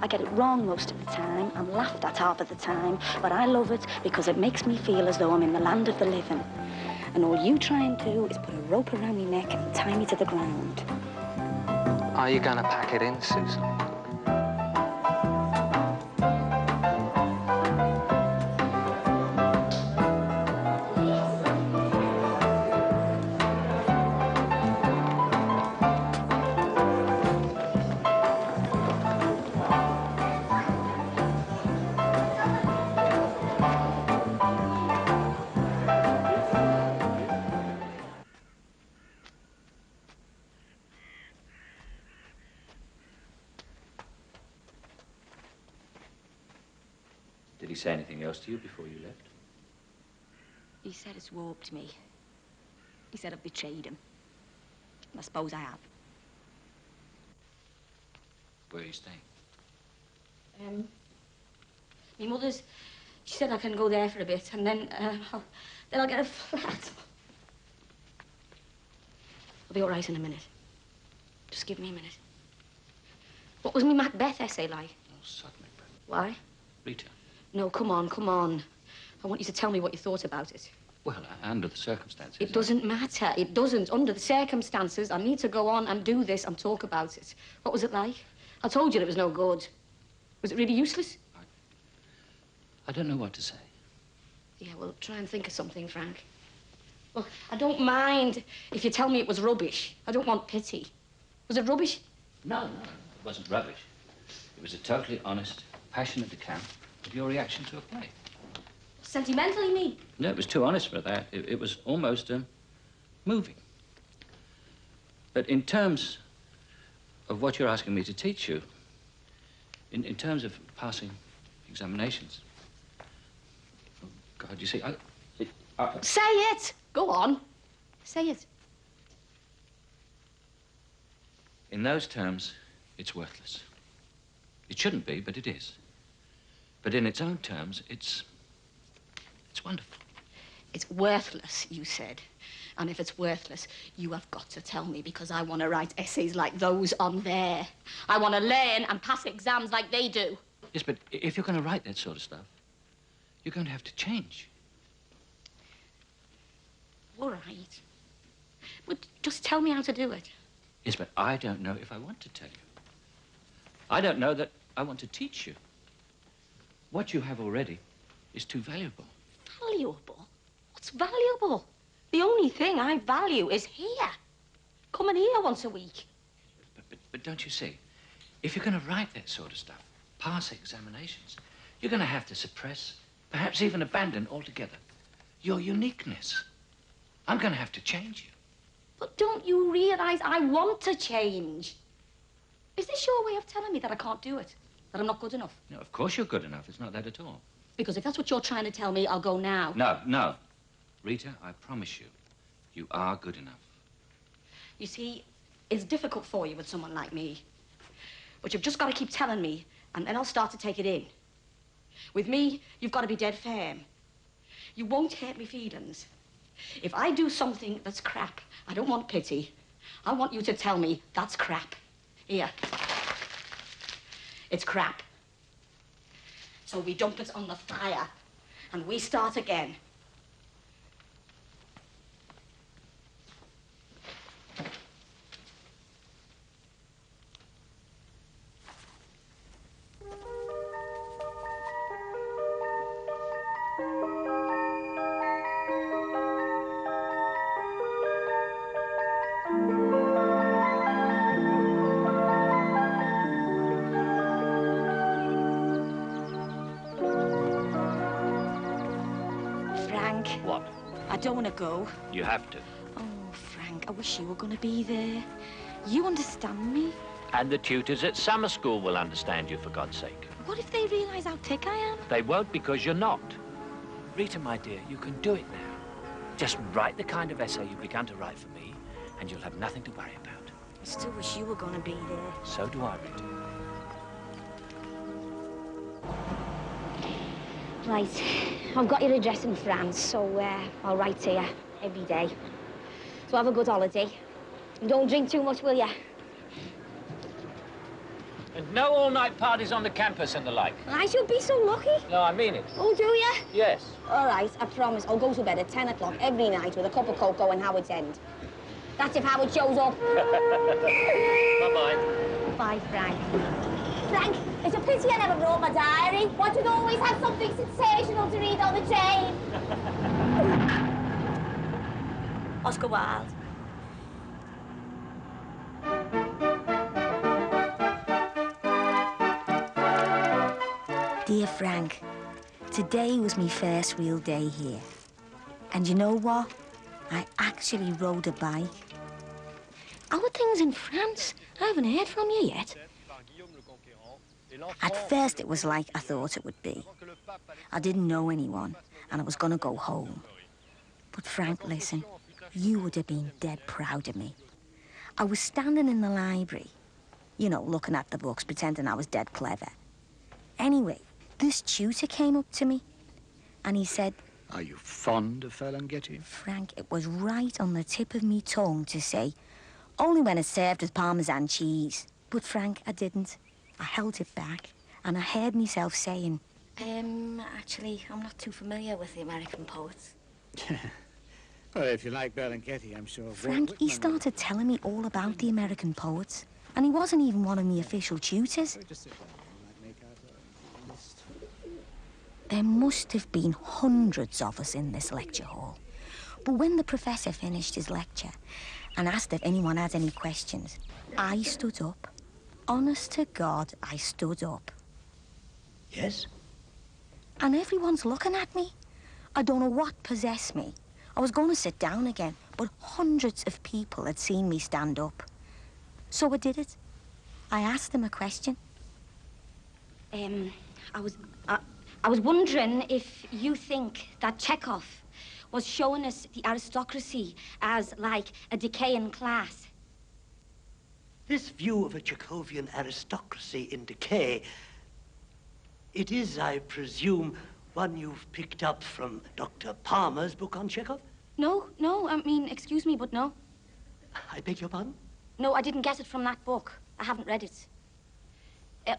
I get it wrong most of the time. I'm laughed at half of the time. But I love it because it makes me feel as though I'm in the land of the living. And all you try and do is put a rope around my neck and tie me to the ground. Are you gonna pack it in, Susan? Did he say anything else to you before you left? He said it's warped me. He said I've betrayed him. And I suppose I have. Where are you staying? My mother's, she said I can go there for a bit, and then I'll get a flat. I'll be all right in a minute. Just give me a minute. What was my Macbeth essay like? Oh, sod Macbeth. Why? Rita. No, come on, come on. I want you to tell me what you thought about it. Well, under the circumstances. It doesn't matter. It doesn't. Under the circumstances, I need to go on and do this and talk about it. What was it like? I told you it was no good. Was it really useless? I don't know what to say. Yeah, well, try and think of something, Frank. Look, I don't mind if you tell me it was rubbish. I don't want pity. Was it rubbish? No, it wasn't rubbish. It was a totally honest, passionate account of your reaction to a play. Sentimental, you mean? No, it was too honest for that. It was almost moving. But in terms of what you're asking me to teach you, in terms of passing examinations, oh, God, you see, Say it! Go on. Say it. in those terms, it's worthless. It shouldn't be, but it is. But in its own terms, it's wonderful. It's worthless, you said. And if it's worthless, you have got to tell me, because I want to write essays like those on there. I want to learn and pass exams like they do. Yes, but if you're going to write that sort of stuff, you're going to have to change. All right. But just tell me how to do it. Yes, but I don't know if I want to tell you. I don't know that I want to teach you. What you have already is too valuable. Valuable? What's valuable? The only thing I value is here. Coming here once a week. But don't you see, if you're going to write that sort of stuff, pass examinations, you're going to have to suppress, perhaps even abandon altogether, your uniqueness. I'm going to have to change you. But don't you realize I want to change? Is this your way of telling me that I can't do it? That I'm not good enough? No, of course you're good enough. It's not that at all. Because if that's what you're trying to tell me, I'll go now. No. Rita, I promise you, you are good enough. You see, it's difficult for you with someone like me. But you've just got to keep telling me, and then I'll start to take it in. With me, you've got to be dead firm. You won't hurt me feelings. If I do something that's crap, I don't want pity. I want you to tell me that's crap. Here. It's crap. So we dump it on the fire, and we start again. What? I don't want to go. You have to. Oh, Frank, I wish you were going to be there. You understand me? And the tutors at summer school will understand you, for God's sake. What if they realise how thick I am? They won't, because you're not. Rita, my dear, you can do it now. Just write the kind of essay you've begun to write for me, and you'll have nothing to worry about. I still wish you were going to be there. So do I, Rita. Right, I've got your address in France, so I'll write to you every day. So have a good holiday. And don't drink too much, will you? And no all-night parties on the campus and the like. I should be so lucky. No, I mean it. Oh, do you? Yes. All right, I promise. I'll go to bed at 10 o'clock every night with a cup of cocoa and Howard's End. That's if Howard shows up. Bye-bye. Bye, Frank. Frank, it's a pity I never brought my diary. One should always have something sensational to read on the train. Oscar Wilde. Dear Frank, today was my first real day here. And you know what? I actually rode a bike. How are things in France? I haven't heard from you yet. At first, it was like I thought it would be. I didn't know anyone, and I was going to go home. But Frank, listen, you would have been dead proud of me. I was standing in the library, you know, looking at the books, pretending I was dead clever. Anyway, this tutor came up to me, and he said... Are you fond of Ferlinghetti? Frank, it was right on the tip of me tongue to say, only when it's served with Parmesan cheese. But Frank, I didn't. I held it back, and I heard myself saying, actually, I'm not too familiar with the American poets. Well, if you like Ferlinghetti, I'm sure... Frank, he started telling me all about the American poets, and he wasn't even one of my official tutors. There must have been hundreds of us in this lecture hall. But when the professor finished his lecture and asked if anyone had any questions, I stood up. Honest to God, I stood up. Yes? And everyone's looking at me. I don't know what possessed me. I was going to sit down again, but hundreds of people had seen me stand up. So I did it. I asked them a question. I was wondering if you think that Chekhov was showing us the aristocracy as, like, a decaying class. This view of a Chekhovian aristocracy in decay, it is, I presume, one you've picked up from Dr. Palmer's book on Chekhov? No, I mean, excuse me, but no. I beg your pardon? No, I didn't get it from that book. I haven't read it.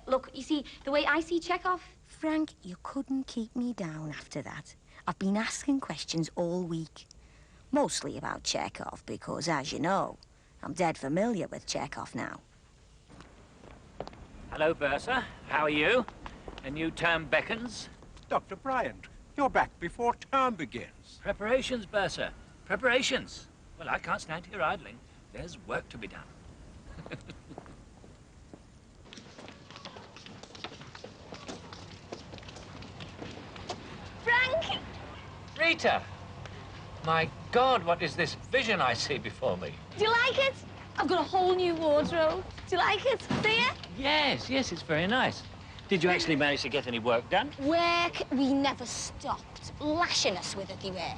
Look, you see, the way I see Chekhov... Frank, you couldn't keep me down after that. I've been asking questions all week. Mostly about Chekhov, because, as you know, I'm dead familiar with Chekhov now. Hello, Bursar. How are you? A new term beckons. Dr. Bryant, you're back before term begins. Preparations, Bursar. Preparations. Well, I can't stand here idling. There's work to be done. Frank! Rita! My God, what is this vision I see before me? Do you like it? I've got a whole new wardrobe. Do you like it? Do you? Yes, yes, it's very nice. Did you actually manage to get any work done? Work, we never stopped. Lashing us with it, they were.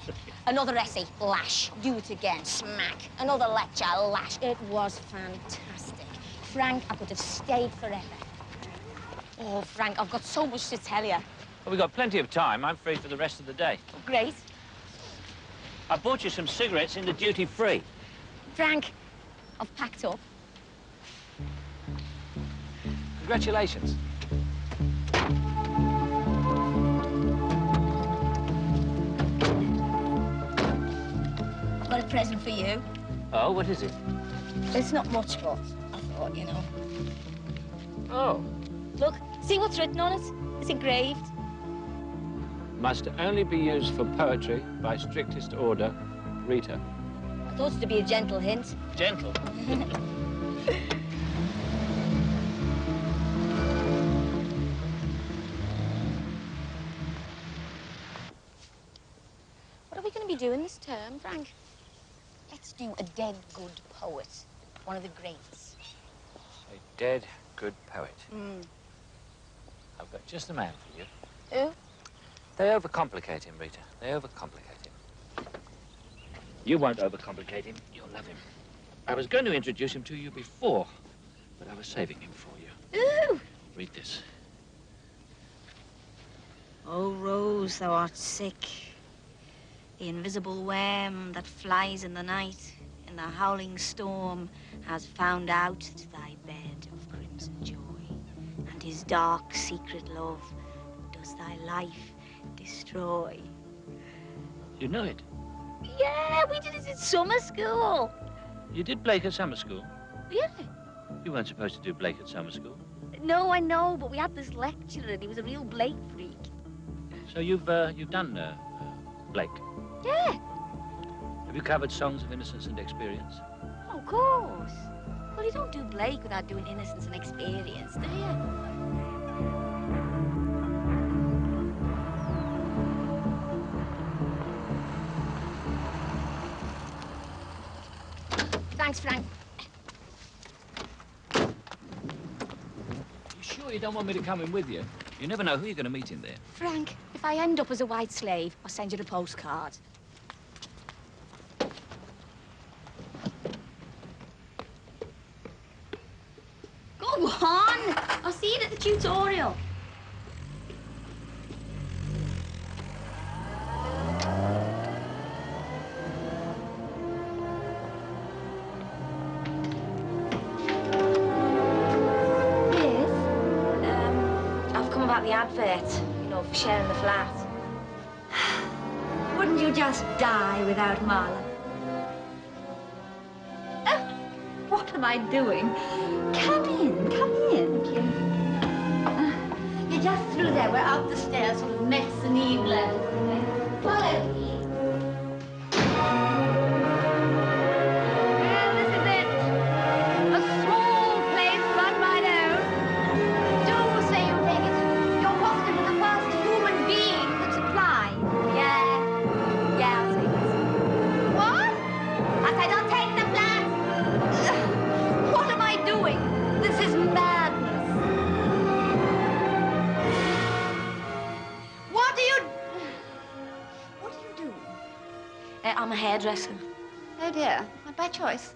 Another essay, lash. Do it again, smack. Another lecture, lash. It was fantastic. Frank, I could have stayed forever. Oh, Frank, I've got so much to tell you. Well, we've got plenty of time. I'm free for the rest of the day. Great. I bought you some cigarettes in the duty-free. Frank, I've packed up. Congratulations. I've got a present for you. Oh, what is it? It's not much, but I thought, you know. Oh. Look, see what's written on it? It's engraved. Must only be used for poetry by strictest order, Rita. I thought it to be a gentle hint. Gentle? What are we going to be doing this term, Frank? Let's do a dead good poet. One of the greats. A dead good poet. Mm. I've got just the man for you. Who? They overcomplicate him, Rita. They overcomplicate him. You won't overcomplicate him. You'll love him. I was going to introduce him to you before, but I was saving him for you. Ooh! Read this. Oh, Rose, thou art sick. The invisible worm that flies in the night, in the howling storm, has found out thy bed of crimson joy, and his dark secret love does thy life destroy. You know it? Yeah, we did it in summer school. You did Blake at summer school? Yeah. You weren't supposed to do Blake at summer school. No, I know, but we had this lecturer and he was a real Blake freak. So you've done Blake? Yeah. Have you covered Songs of Innocence and Experience? Oh, of course. Well, you don't do Blake without doing Innocence and Experience, do you? Thanks, Frank. You sure you don't want me to come in with you? You never know who you're going to meet in there. Frank, if I end up as a white slave, I'll send you the postcard. Go on! I'll see you at the tutorial. The advert, you know, for sharing the flat. Wouldn't you just die without Marla? Oh, what am I doing? Come in, you're just through there. We're up the stairs, sort of mezzanine level. Follow me. Well, this is it. A small place run by those. Do say you take it. You're positive of the first human being that's applied. Yeah, I'll take it. What? I said I'll take the flat. What am I doing? This is madness. What do you do? I'm a hairdresser. Oh dear, not by choice.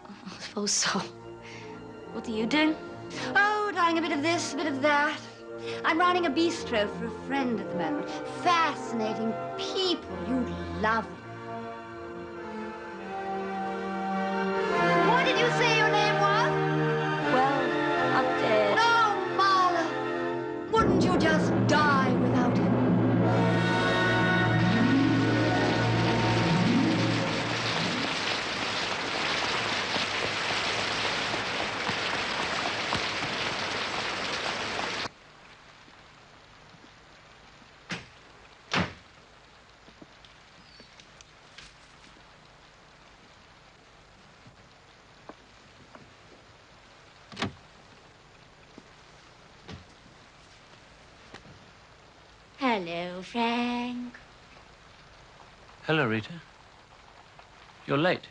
I suppose so. What do you do? Oh, trying a bit of this, a bit of that. I'm running a bistro for a friend at the moment. Fascinating people. You'd love them. What did you say your name was? Well, up there. No, Marla. Wouldn't you just die without him? Hello, Frank. Hello, Rita. You're late.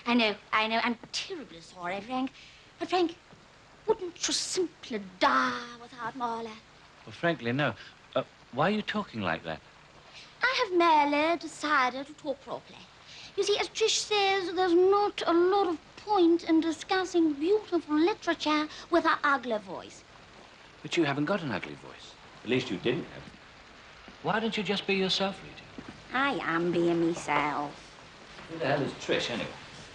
I know. I'm terribly sorry, Frank. But, Frank, wouldn't you simply die without Marla? Well, frankly, no. Why are you talking like that? I have merely decided to talk properly. You see, as Trish says, there's not a lot of point in discussing beautiful literature with an ugly voice. But you haven't got an ugly voice. At least you didn't have it. Why don't you just be yourself, Rita? I am being myself. Who the hell is Trish, anyway?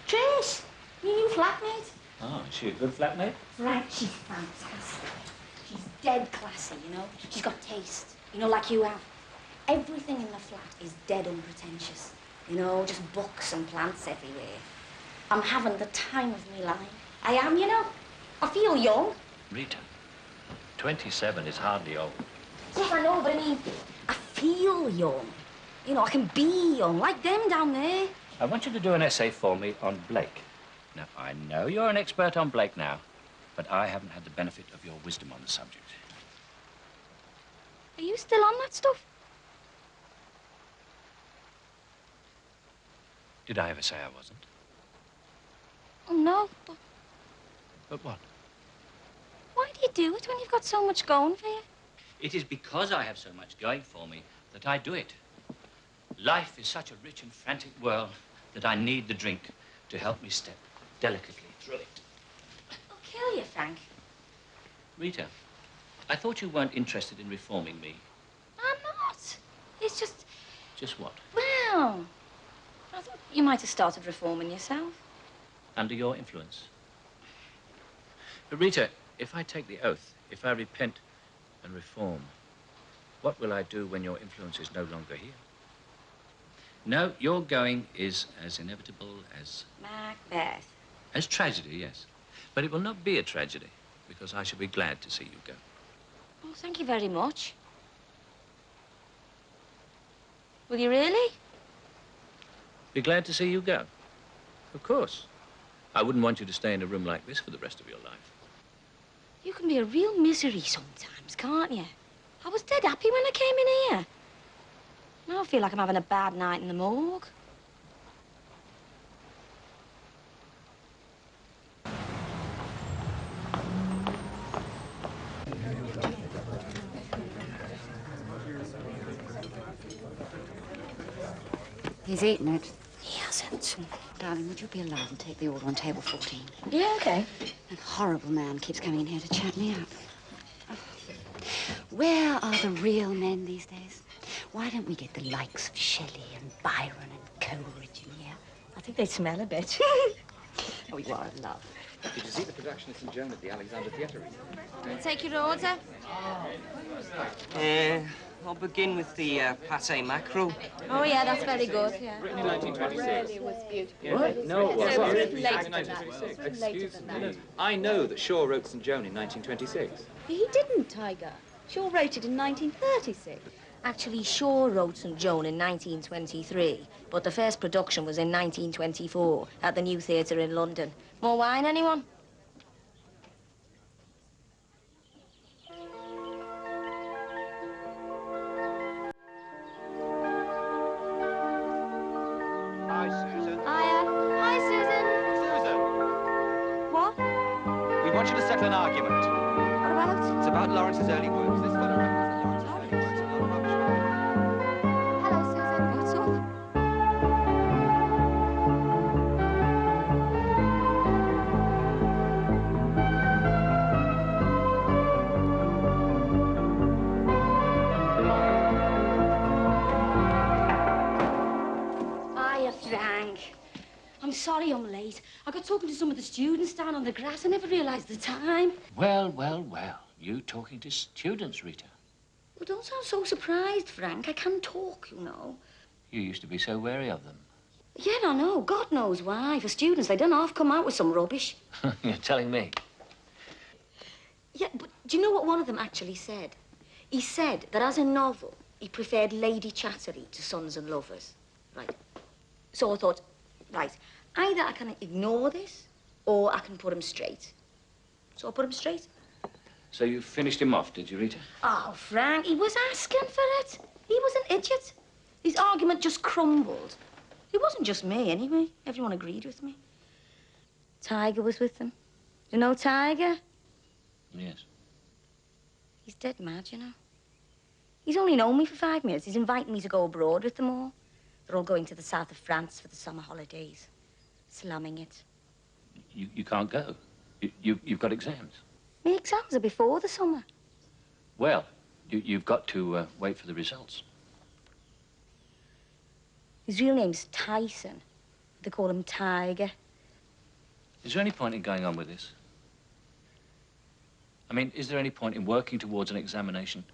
Trish, your new flatmate. Oh, is she a good flatmate? Right, she's fantastic. She's dead classy, you know. She's got taste, you know, like you have. Everything in the flat is dead unpretentious. You know, just books and plants everywhere. I'm having the time of my life. I am, you know. I feel young. Rita, 27 is hardly old. Yes, I know, but I mean, I feel young. You know, I can be young, like them down there. I want you to do an essay for me on Blake. Now, I know you're an expert on Blake now, but I haven't had the benefit of your wisdom on the subject. Are you still on that stuff? Did I ever say I wasn't? Oh, no, but But what? why do you do it when you've got so much going for you? It is because I have so much going for me that I do it. Life is such a rich and frantic world that I need the drink to help me step delicately through it. I'll kill you, Frank. Rita, I thought you weren't interested in reforming me. I'm not. It's just, Just what? well, I thought you might have started reforming yourself. Under your influence. But Rita, if I take the oath, if I repent and reform, what will I do when your influence is no longer here? No, your going is as inevitable as... Macbeth. As tragedy, yes. But it will not be a tragedy, because I shall be glad to see you go. Oh, thank you very much. Will you really? Be glad to see you go. Of course. I wouldn't want you to stay in a room like this for the rest of your life. You can be a real misery sometimes, can't you? I was dead happy when I came in here. Now I feel like I'm having a bad night in the morgue. He's eaten it. He hasn't. Darling, would you be allowed to take the order on table 14? Yeah, okay. That horrible man keeps coming in here to chat me up. Oh. Where are the real men these days? Why don't we get the likes of Shelley and Byron and Coleridge in here? I think they smell a bit. Oh, you are in love. Did you see the production of St. Joan at the Alexander Theatre recently? Can I take your order? I'll begin with the pâté mackerel. Oh, yeah, that's very good, yeah. Written in 1926. Really was beautiful. What? No, it wasn't. So It it's was later written than in that. 1926. It's later Excuse than me. that. I know that Shaw wrote St. Joan in 1926. He didn't, Tiger. Shaw wrote it in 1936. Actually, Shaw wrote St. Joan in 1923, but the first production was in 1924 at the New Theatre in London. More wine, anyone? Hi, Susan. Hiya. Hi, Susan. Susan, What? we want you to settle an argument. What about? It's about Lawrence's early works. This fellow reckons that Lawrence's early works are a lot of rubbish. Hello, Susan. What's up? Hiya, Frank. I'm sorry I'm late. I got talking to some of the students down on the grass. I never realized the time. Well, well, well. You talking to students, Rita. Well, don't sound so surprised, Frank. I can talk, you know. You used to be so wary of them. Yeah, I know. God knows why. For students, they don't half come out with some rubbish. You're telling me. Yeah, but do you know what one of them actually said? He said that as a novel, he preferred Lady Chattery to Sons and Lovers. Right. So I thought, right, either I can ignore this or I can put him straight. So I put him straight. So you finished him off, did you, Rita? Oh, Frank, he was asking for it. He was an idiot. His argument just crumbled. It wasn't just me, anyway. Everyone agreed with me. Tiger was with them. You know Tiger? Yes. He's dead mad, you know. He's only known me for 5 minutes. He's inviting me to go abroad with them all. They're all going to the south of France for the summer holidays. Slamming it. You can't go. You've got exams. My exams are before the summer. Well, you've got to wait for the results. His real name's Tyson. They call him Tiger. Is there any point in going on with this? I mean, is there any point in working towards an examination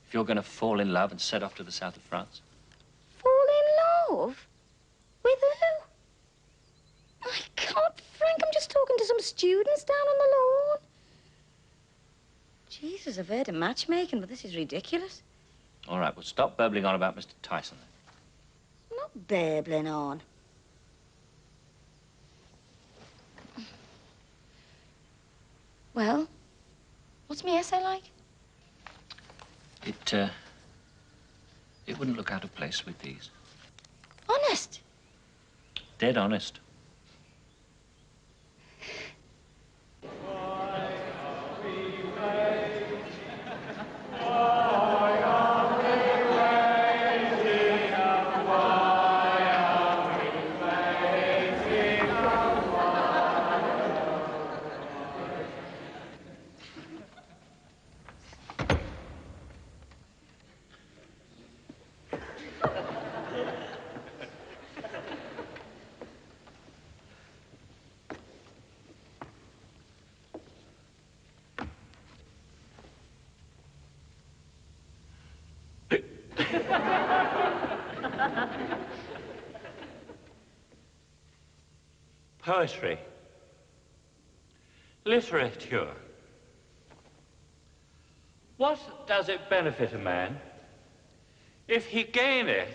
if you're going to fall in love and set off to the south of France? Fall in love? With who? My God, Frank, I'm just talking to some students down on the lawn. Jesus, I've heard of matchmaking, but this is ridiculous. All right, well, stop burbling on about Mr. Tyson, then. I'm not babbling on. Well, what's my essay like? It wouldn't look out of place with these. Honest? Dead honest. Poetry, literature. What does it benefit a man if he gaineth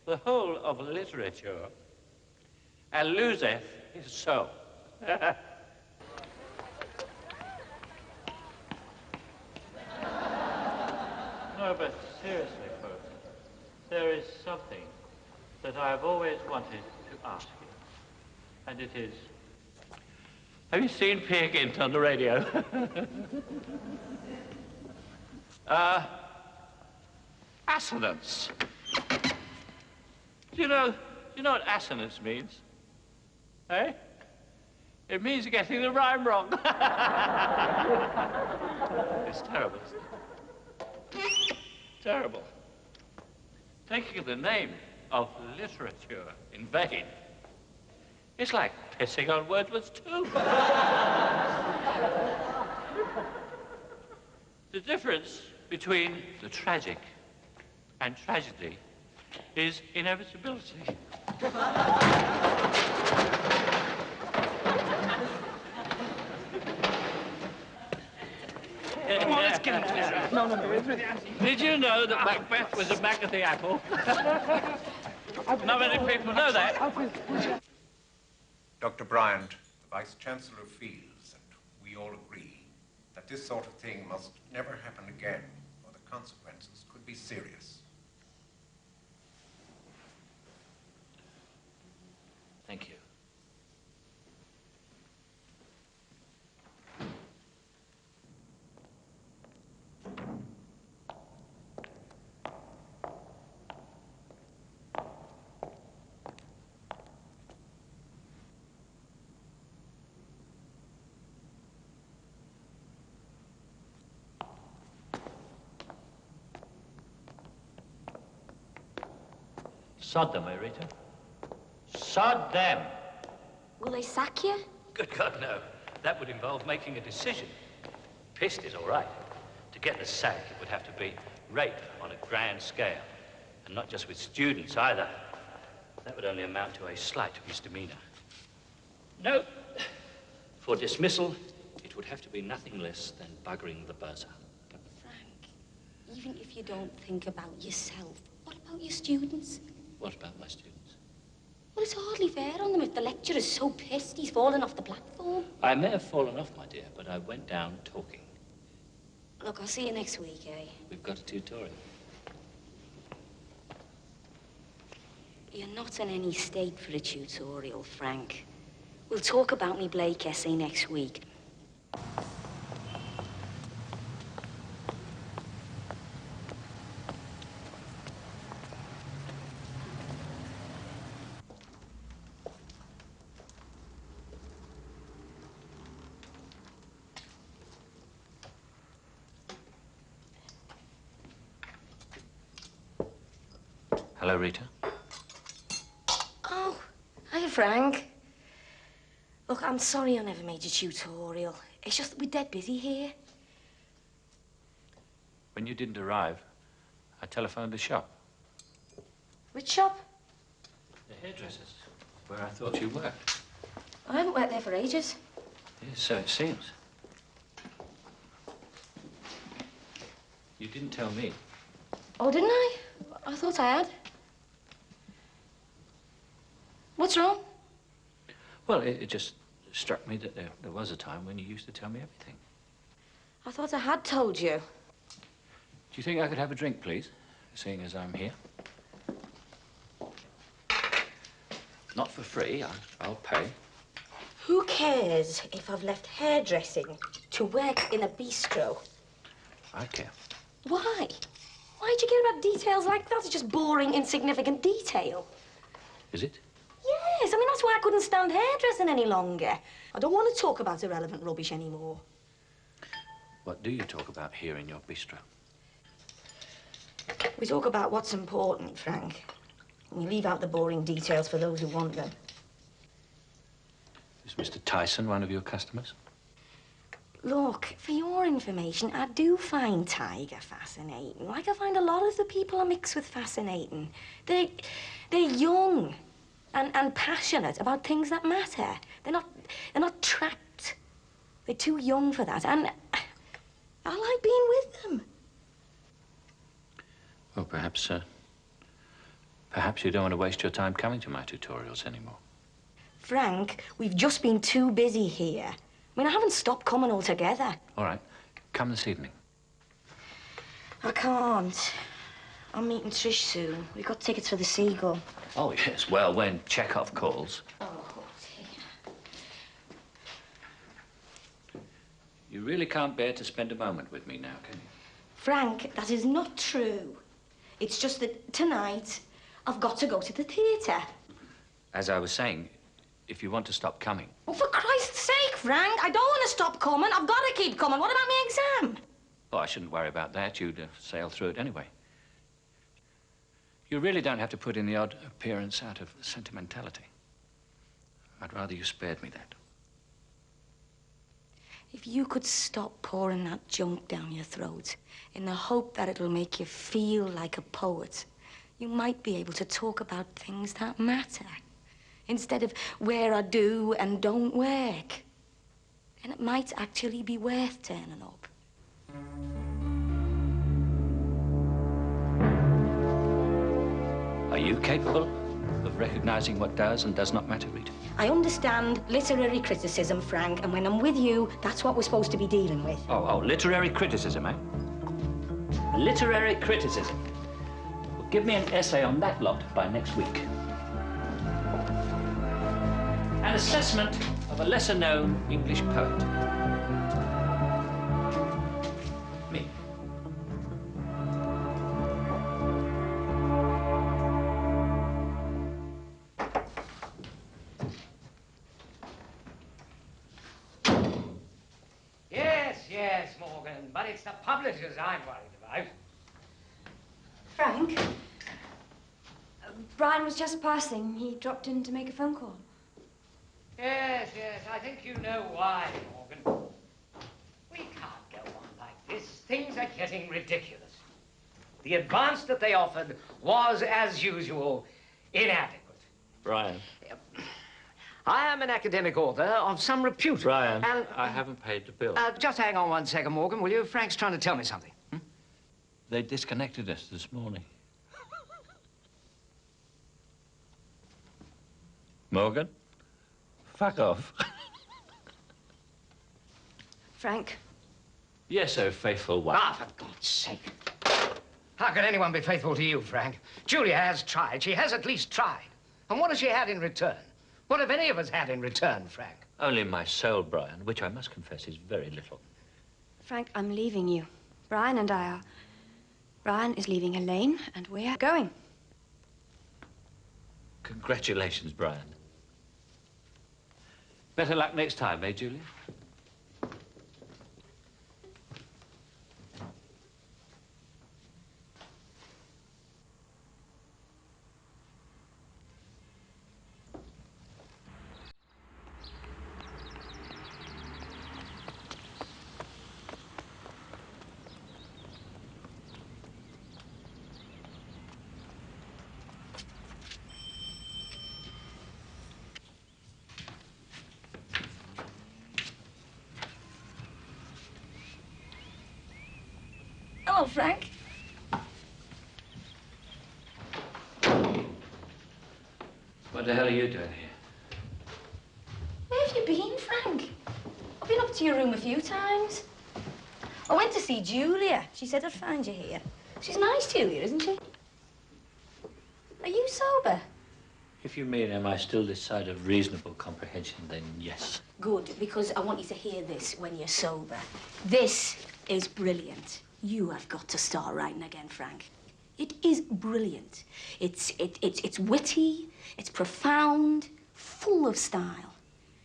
the whole of literature and loseth his soul? No, but seriously, folks, there is something that I've always wanted to ask you. And it is, have you seen Peer Gynt on the radio? Assonance. Do you know what assonance means? Eh? It means getting the rhyme wrong. It's terrible. Terrible. Taking the name of literature in vain. It's like pissing on Wordsworth's tomb. The difference between the tragic and tragedy is inevitability. Come on, let's get into this. No. Did you know that Macbeth was a Macathy apple? Not many people know that. Dr. Bryant, the Vice-Chancellor feels, and we all agree, that this sort of thing must never happen again, or the consequences could be serious. Thank you. Sod them, eh, Rita? Sod them. Will they sack you? Good God, no. That would involve making a decision. Pissed is all right. To get the sack, it would have to be rape on a grand scale. And not just with students, either. That would only amount to a slight misdemeanor. No. For dismissal, it would have to be nothing less than buggering the burzar. Frank, even if you don't think about yourself, what about your students? What about my students? Well, it's hardly fair on them if the lecturer's so pissed he's fallen off the platform. I may have fallen off, my dear, but I went down talking. Look, I'll see you next week, eh? We've got a tutorial. You're not in any state for a tutorial, Frank. We'll talk about me Blake essay next week. Hello, Rita. Oh, hi, Frank. Look, I'm sorry I never made your tutorial. It's just that we're dead busy here. When you didn't arrive, I telephoned the shop. Which shop? The hairdresser's, where I thought you worked. I haven't worked there for ages. Yes, so it seems. You didn't tell me. Oh, didn't I? I thought I had. What's wrong? Well, it just struck me that there was a time when you used to tell me everything. I thought I had told you. Do you think I could have a drink, please, seeing as I'm here? Not for free. I'll pay. Who cares if I've left hairdressing to work in a bistro? I care. Why? Why'd you care about details like that? It's just boring, insignificant detail. Is it? Yes, I mean, that's why I couldn't stand hairdressing any longer. I don't want to talk about irrelevant rubbish anymore. What do you talk about here in your bistro? We talk about what's important, Frank. And we leave out the boring details for those who want them. Is Mr. Tyson one of your customers? Look, for your information, I do find Tiger fascinating. Like I find a lot of the people I mix with fascinating. They're young and passionate about things that matter. They're not trapped. They're too young for that, and I like being with them. Well, perhaps you don't want to waste your time coming to my tutorials anymore. Frank, we've just been too busy here. I mean, I haven't stopped coming altogether. All right, come this evening. I can't. I'm meeting Trish soon. We've got tickets for the Seagull. Oh, yes, well, when Chekhov calls. Oh, dear. You really can't bear to spend a moment with me now, can you? Frank, that is not true. It's just that tonight, I've got to go to the theatre. As I was saying, if you want to stop coming. Oh, for Christ's sake, Frank, I don't want to stop coming. I've got to keep coming. What about my exam? Oh, I shouldn't worry about that. You'd sail through it anyway. You really don't have to put in the odd appearance out of sentimentality. I'd rather you spared me that. If you could stop pouring that junk down your throat in the hope that it'll make you feel like a poet, you might be able to talk about things that matter instead of where I do and don't work. And it might actually be worth turning up. Are you capable of recognizing what does and does not matter, Rita? I understand literary criticism, Frank, and when I'm with you, that's what we're supposed to be dealing with. Oh, literary criticism, eh? Literary criticism. Well, give me an essay on that lot by next week. An assessment of a lesser-known English poet. Me. Yes, Morgan, but it's the publishers I'm worried about. Frank? Brian was just passing. He dropped in to make a phone call. Yes, I think you know why, Morgan. We can't go on like this. Things are getting ridiculous. The advance that they offered was, as usual, inadequate. Brian. I am an academic author of some repute. Brian, and, I haven't paid the bill. Just hang on 1 second, Morgan, will you? Frank's trying to tell me something. They disconnected us this morning. Morgan? Fuck off. Frank, Yes, oh faithful one. Ah, for God's sake. How can anyone be faithful to you, Frank? Julia has tried. She has at least tried. And what has she had in return? What have any of us had in return, Frank? Only my soul, Brian, which I must confess is very little. Frank, I'm leaving you. Brian and I are. Brian is leaving Elaine, and we're going. Congratulations, Brian. Better luck next time, eh, Julia? Hello, Frank. What the hell are you doing here? Where have you been, Frank? I've been up to your room a few times. I went to see Julia. She said I'd find you here. She's nice, Julia, isn't she? Are you sober? If you mean, am I still this side of reasonable comprehension, then yes. Good, because I want you to hear this when you're sober. This is brilliant. You have got to start writing again, Frank. It is brilliant. It's witty, it's profound, full of style.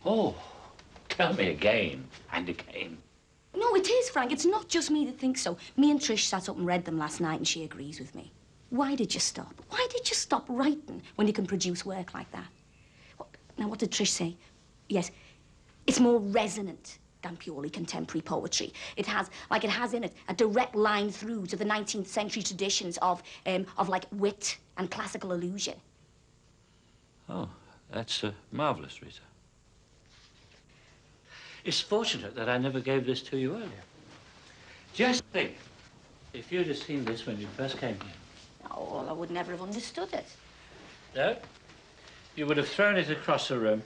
Oh, tell me again and again. No, it is, Frank. It's not just me that thinks so. Me and Trish sat up and read them last night, and she agrees with me. Why did you stop? Why did you stop writing when you can produce work like that? Now, what did Trish say? Yes, it's more resonant than purely contemporary poetry. It has in it a direct line through to the 19th century traditions of like wit and classical allusion. Oh, that's marvelous, Rita. It's fortunate that I never gave this to you earlier. Just think, if you'd have seen this when you first came here. Oh, well, I would never have understood it. No? You would have thrown it across the room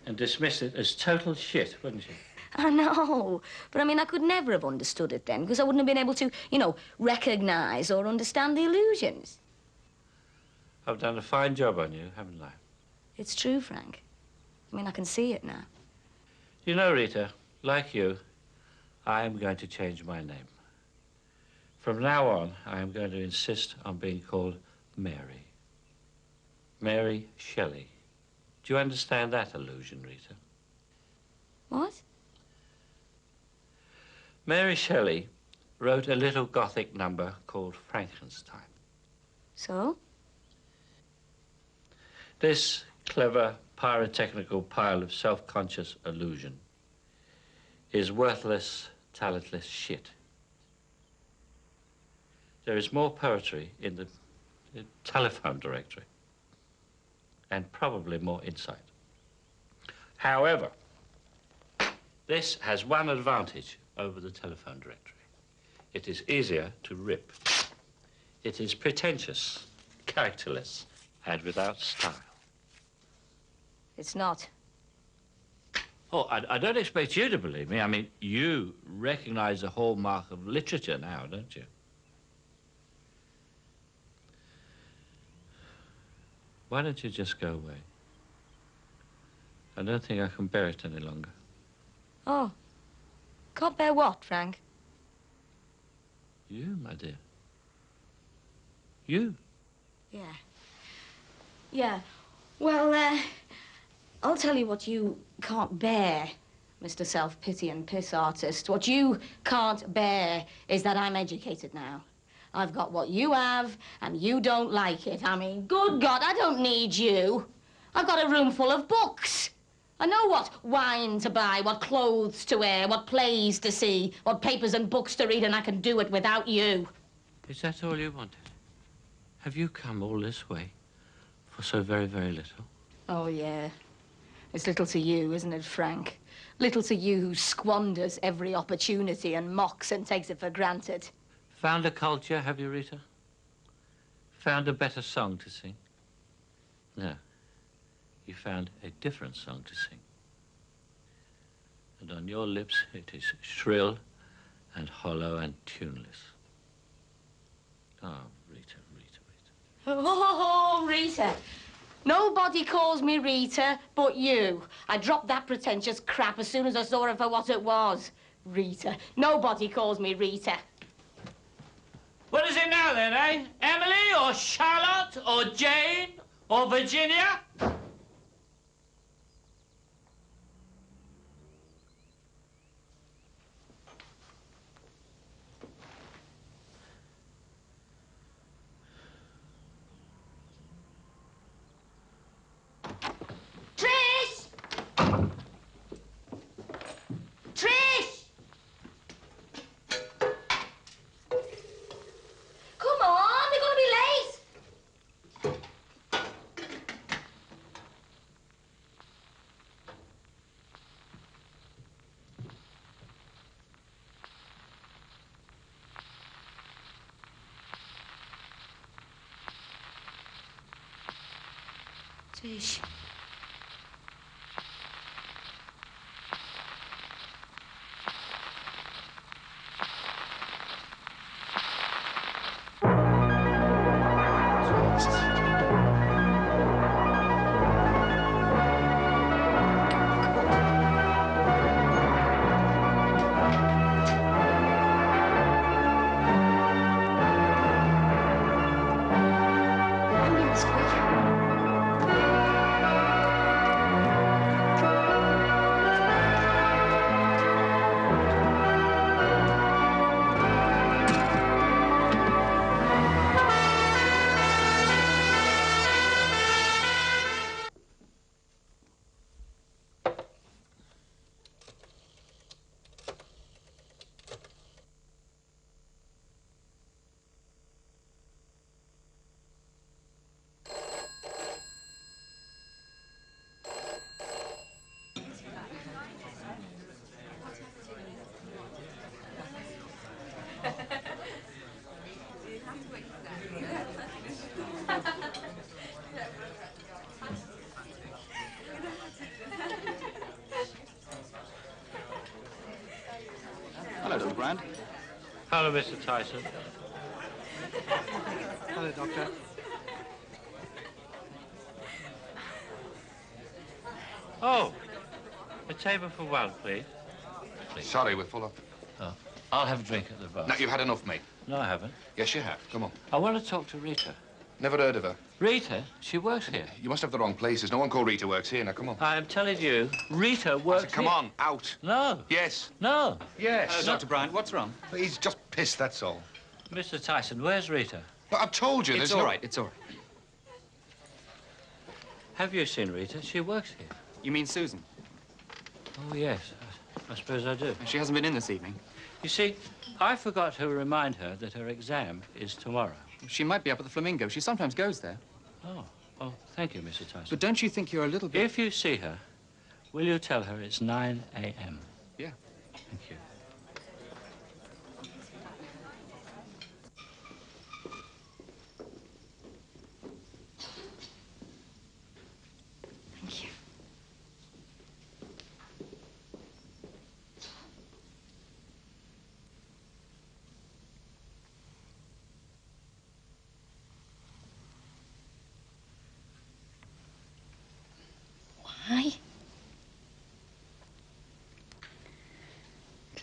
and dismissed it as total shit, wouldn't you? I know, but I mean, I could never have understood it then because I wouldn't have been able to, you know, recognize or understand the illusions. I've done a fine job on you, haven't I? It's true, Frank. I mean, I can see it now. You know, Rita, like you, I am going to change my name. From now on, I am going to insist on being called Mary. Mary Shelley. Do you understand that allusion, Rita? What? Mary Shelley wrote a little Gothic number called Frankenstein. So? This clever, pyrotechnical pile of self-conscious illusion is worthless, talentless shit. There is more poetry in the telephone directory, and probably more insight. However, this has one advantage over the telephone directory. It is easier to rip. It is pretentious, characterless, and without style. It's not. Oh, I don't expect you to believe me. I mean, you recognize the hallmark of literature now, don't you? Why don't you just go away? I don't think I can bear it any longer. Oh. Can't bear what, Frank? You, my dear. You. Yeah. Yeah. Well, I'll tell you what you can't bear, Mr. Self-Pity and Piss Artist. What you can't bear is that I'm educated now. I've got what you have, and you don't like it. I mean, good God, I don't need you. I've got a room full of books. I know what wine to buy, what clothes to wear, what plays to see, what papers and books to read, and I can do it without you. Is that all you wanted? Have you come all this way for so very, very little? Oh, yeah. It's little to you, isn't it, Frank? Little to you who squanders every opportunity and mocks and takes it for granted. Found a culture, have you, Rita? Found a better song to sing? No. You found a different song to sing. And on your lips, it is shrill and hollow and tuneless. Oh, Rita, Rita, Rita. Oh, Rita. Nobody calls me Rita but you. I dropped that pretentious crap as soon as I saw her for what it was. Rita. Nobody calls me Rita. What is it now, then, eh? Emily, or Charlotte, or Jane, or Virginia? Trish! Trish! Come on, they're going to be late. Trish. Hello, Dr. Bryant. Hello, Mr. Tyson. Hello, Doctor. Oh, a table for one, please. Sorry, we're full up. Oh, I'll have a drink at the bar. No, you've had enough, mate. No, I haven't. Yes, you have. Come on. I want to talk to Rita. Never heard of her. Rita? She works here. You must have the wrong places. No one called Rita works here. Now, come on. I am telling you, Rita works Come here. on, out. No. Yes. No. Yes. No. Dr. Bryant, what's wrong? He's just pissed, that's all. Mr. Tyson, where's Rita? But I've told you, It's there's all no... right, it's all right. Have you seen Rita? She works here. You mean Susan? Oh, yes. I suppose I do. She hasn't been in this evening. You see, I forgot to remind her that her exam is tomorrow. She might be up at the Flamingo. She sometimes goes there. Oh, thank you, Mr. Tyson. But don't you think you're a little bit... If you see her, will you tell her it's 9 a.m.? Yeah. Thank you. Thank you. Why?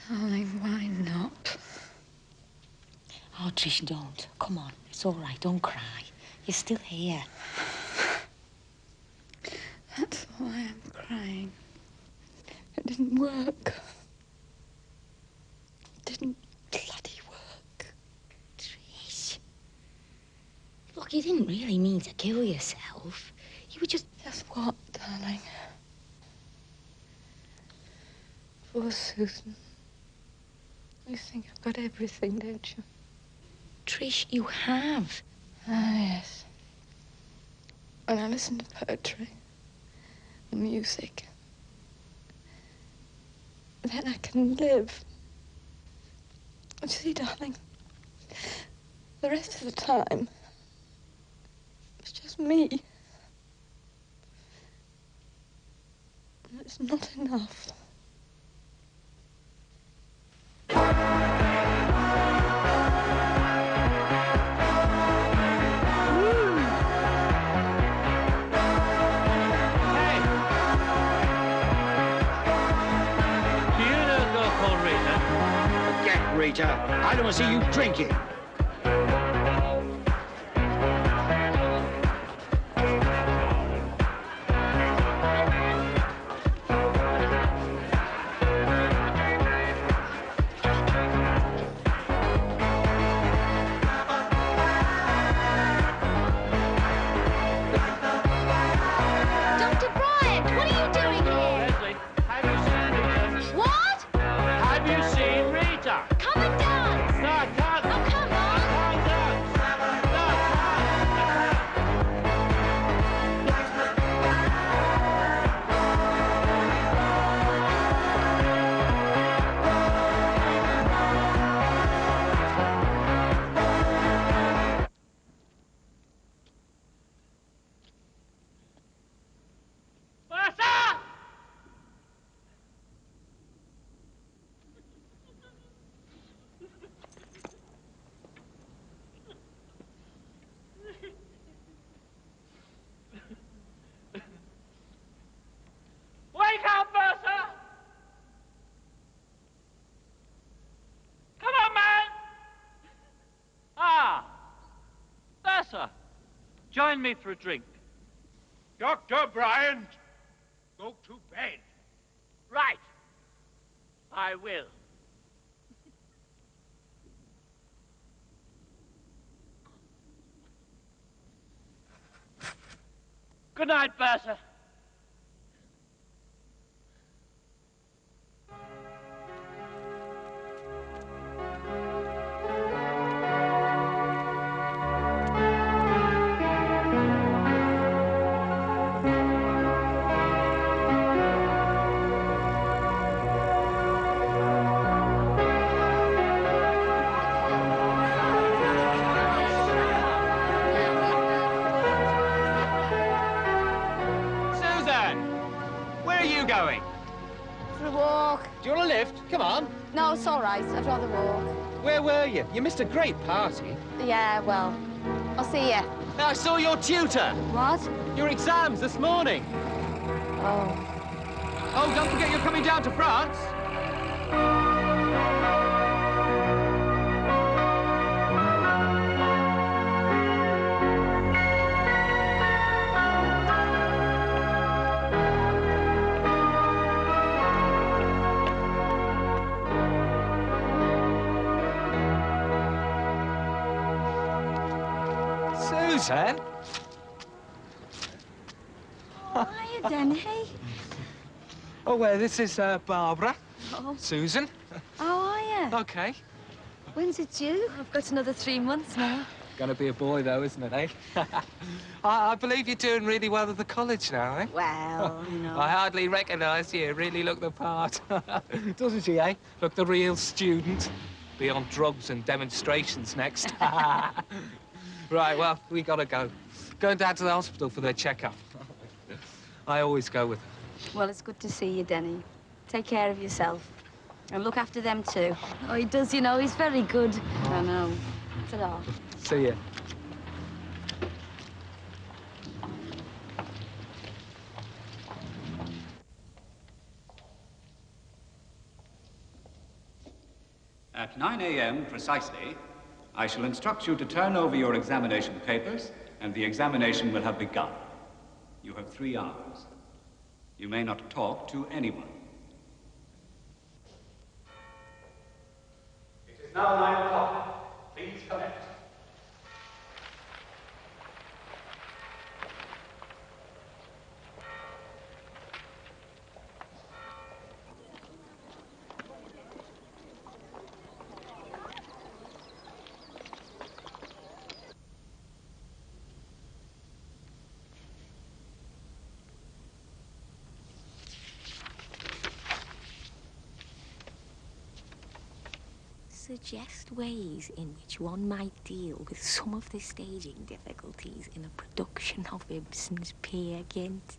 Darling, why not? Oh, Trish, don't. Come on. It's all right. Don't cry. You're still here. That's why I'm crying. It didn't work. It didn't bloody work. Trish. Look, you didn't really mean to kill yourself. You were just... Just what, darling? Poor Susan. You think I've got everything, don't you? Trish, you have. Ah, yes. When I listen to poetry and music, then I can live. You see, darling, the rest of the time, it's just me. And it's not enough. Rita. I don't want to see you drinking. Dr. Bryant, what are you doing here? Leslie, have you seen Rita? What? Have you seen Rita? Come and dance. No, I can't. Oh, come on. I can't dance. No, I can't. Bertha! Wake up, Bertha! Come on, man! Ah, Bertha, join me for a drink. Dr. Bryant, go to bed. Right. I will. Good night, Bertha. Susan! Where are you going? For a walk. Do you want a lift? Come on. No, it's all right. I'd rather walk. Where were you? You missed a great party. Yeah, well, I'll see you. I saw your tutor. What? Your exams this morning. Oh. Oh, don't forget you're coming down to France. Susan? Hiya, Denny. Oh, well, this is Barbara. Oh. Susan. How are you? Okay. When's it due? I've got another 3 months now. Gonna be a boy, though, isn't it, eh? I believe you're doing really well at the college now, eh? Well, you know. I hardly recognise you. Really look the part. Doesn't she, eh? Look the real student. Be on drugs and demonstrations next. Right, well, we gotta go. Going down to the hospital for their checkup. I always go with her. Well, it's good to see you, Denny. Take care of yourself. And look after them, too. Oh, he does, you know. He's very good. I know. Ta-da. See ya. At 9 a.m. precisely, I shall instruct you to turn over your examination papers, and the examination will have begun. You have 3 hours. You may not talk to anyone. It is now 9 o'clock. Please commence. Suggest ways in which one might deal with some of the staging difficulties in a production of Ibsen's Peer Gynt.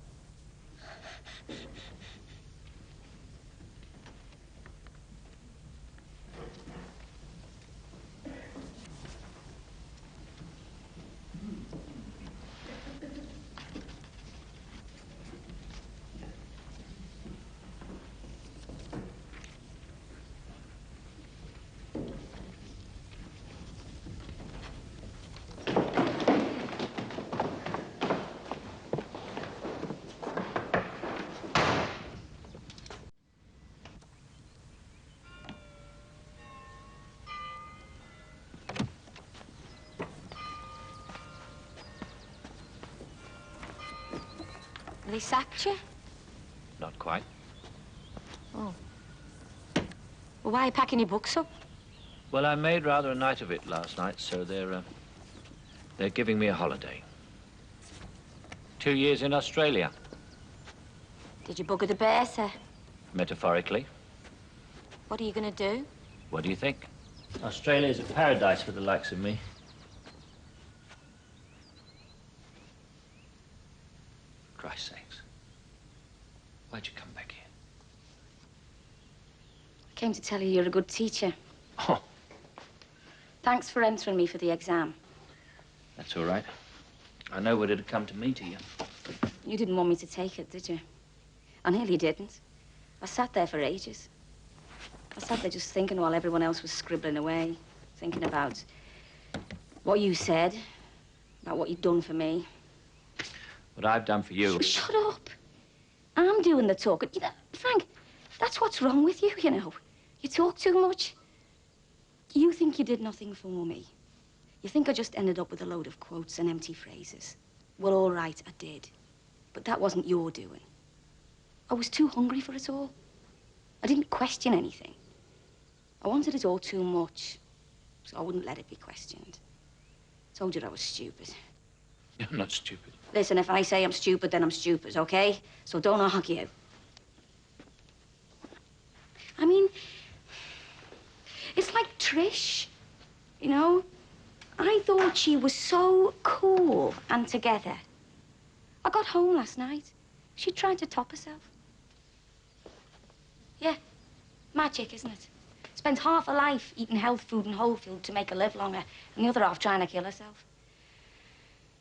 Have they sacked you? Not quite. Oh. Well, why are you packing your books up? Well, I made rather a night of it last night, so they're giving me a holiday. 2 years in Australia. Did you bugger the bear, sir? Metaphorically. What are you going to do? What do you think? Australia's a paradise for the likes of me. For Christ's sakes. Why'd you come back here? I came to tell you you're a good teacher. Oh. Thanks for entering me for the exam. That's all right. I know what it'd come to mean to you. You didn't want me to take it, did you? I nearly didn't. I sat there for ages. I sat there just thinking while everyone else was scribbling away, thinking about what you said, about what you'd done for me. What I've done for you... Shut up. I'm doing the talking. You know, Frank, that's what's wrong with you, you know. You talk too much. You think you did nothing for me. You think I just ended up with a load of quotes and empty phrases. Well, all right, I did. But that wasn't your doing. I was too hungry for it all. I didn't question anything. I wanted it all too much, so I wouldn't let it be questioned. Told you I was stupid. You're not stupid. Listen, if I say I'm stupid, then I'm stupid, okay? So don't argue. I mean, it's like Trish, you know? I thought she was so cool and together. I got home last night. She tried to top herself. Yeah, magic, isn't it? Spent half her life eating health food and whole food to make her live longer, and the other half trying to kill herself.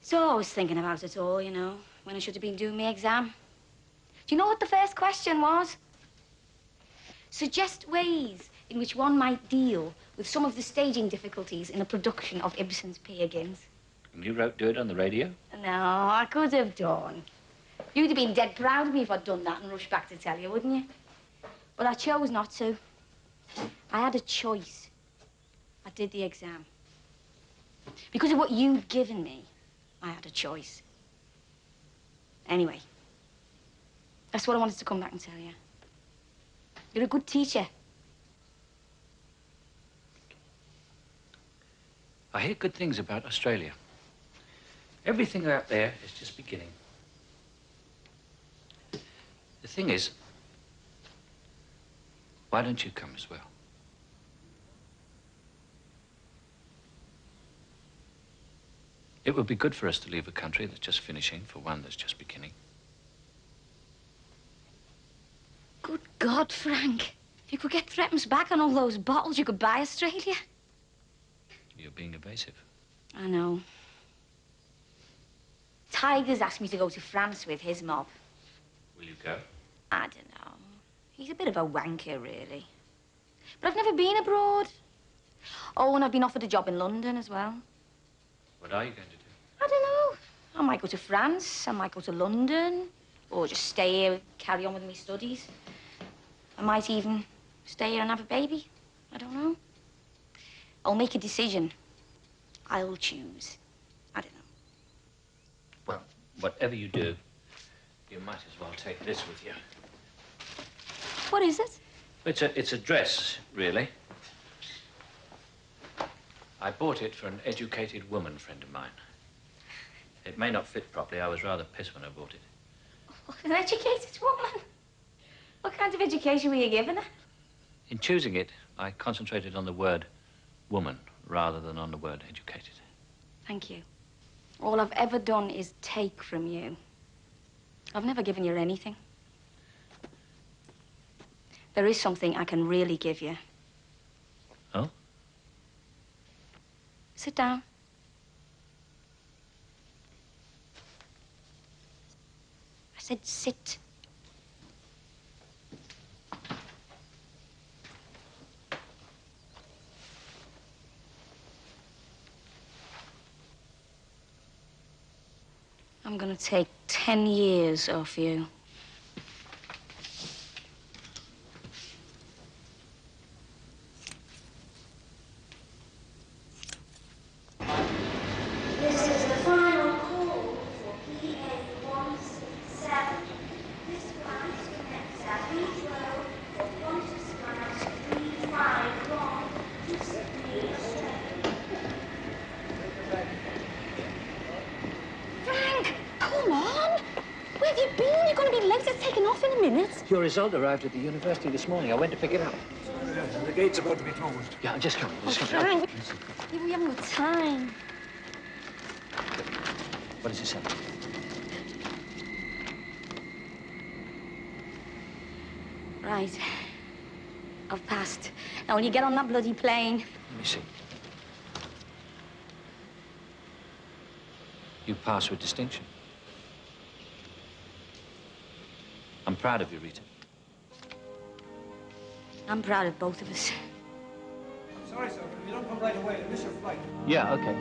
So I was thinking about it all, you know, when I should have been doing my exam. Do you know what the first question was? Suggest ways in which one might deal with some of the staging difficulties in a production of Ibsen's Peer Gynt. And you wrote Do It on the radio? No, I could have done. You'd have been dead proud of me if I'd done that and rushed back to tell you, wouldn't you? But I chose not to. I had a choice. I did the exam. Because of what you'd given me, I had a choice. Anyway, that's what I wanted to come back and tell you. You're a good teacher. I hear good things about Australia. Everything out there is just beginning. The thing is, why don't you come as well? It would be good for us to leave a country that's just finishing for one that's just beginning. Good God, Frank. If you could get threepence back on all those bottles, you could buy Australia. You're being evasive. I know. Tiger's asked me to go to France with his mob. Will you go? I don't know. He's a bit of a wanker, really. But I've never been abroad. Oh, and I've been offered a job in London as well. What are you going to do? I don't know. I might go to France, I might go to London, or just stay here, carry on with my studies. I might even stay here and have a baby. I don't know. I'll make a decision. I'll choose. I don't know. Well, whatever you do, you might as well take this with you. What is it? It's a dress, really. I bought it for an educated woman friend of mine. It may not fit properly. I was rather pissed when I bought it. An educated woman? What kind of education were you giving her? In choosing it, I concentrated on the word woman rather than on the word educated. Thank you. All I've ever done is take from you. I've never given you anything. There is something I can really give you. Oh? Sit down. I said sit. I'm gonna take 10 years off you. This is the final call for PA 167. have you been? You're going to be late. It's taking off in a minute. Your result arrived at the university this morning. I went to pick it up. The gate's about to be closed. Yeah, I'm just coming. Just coming. Frank, we haven't got time. What does it say? Right. I've passed. Now, when you get on that bloody plane... Let me see. You passed with distinction. I'm proud of you, Rita. I'm proud of both of us. Sorry, sir, if you don't come right away, you'll miss your flight. Yeah, okay.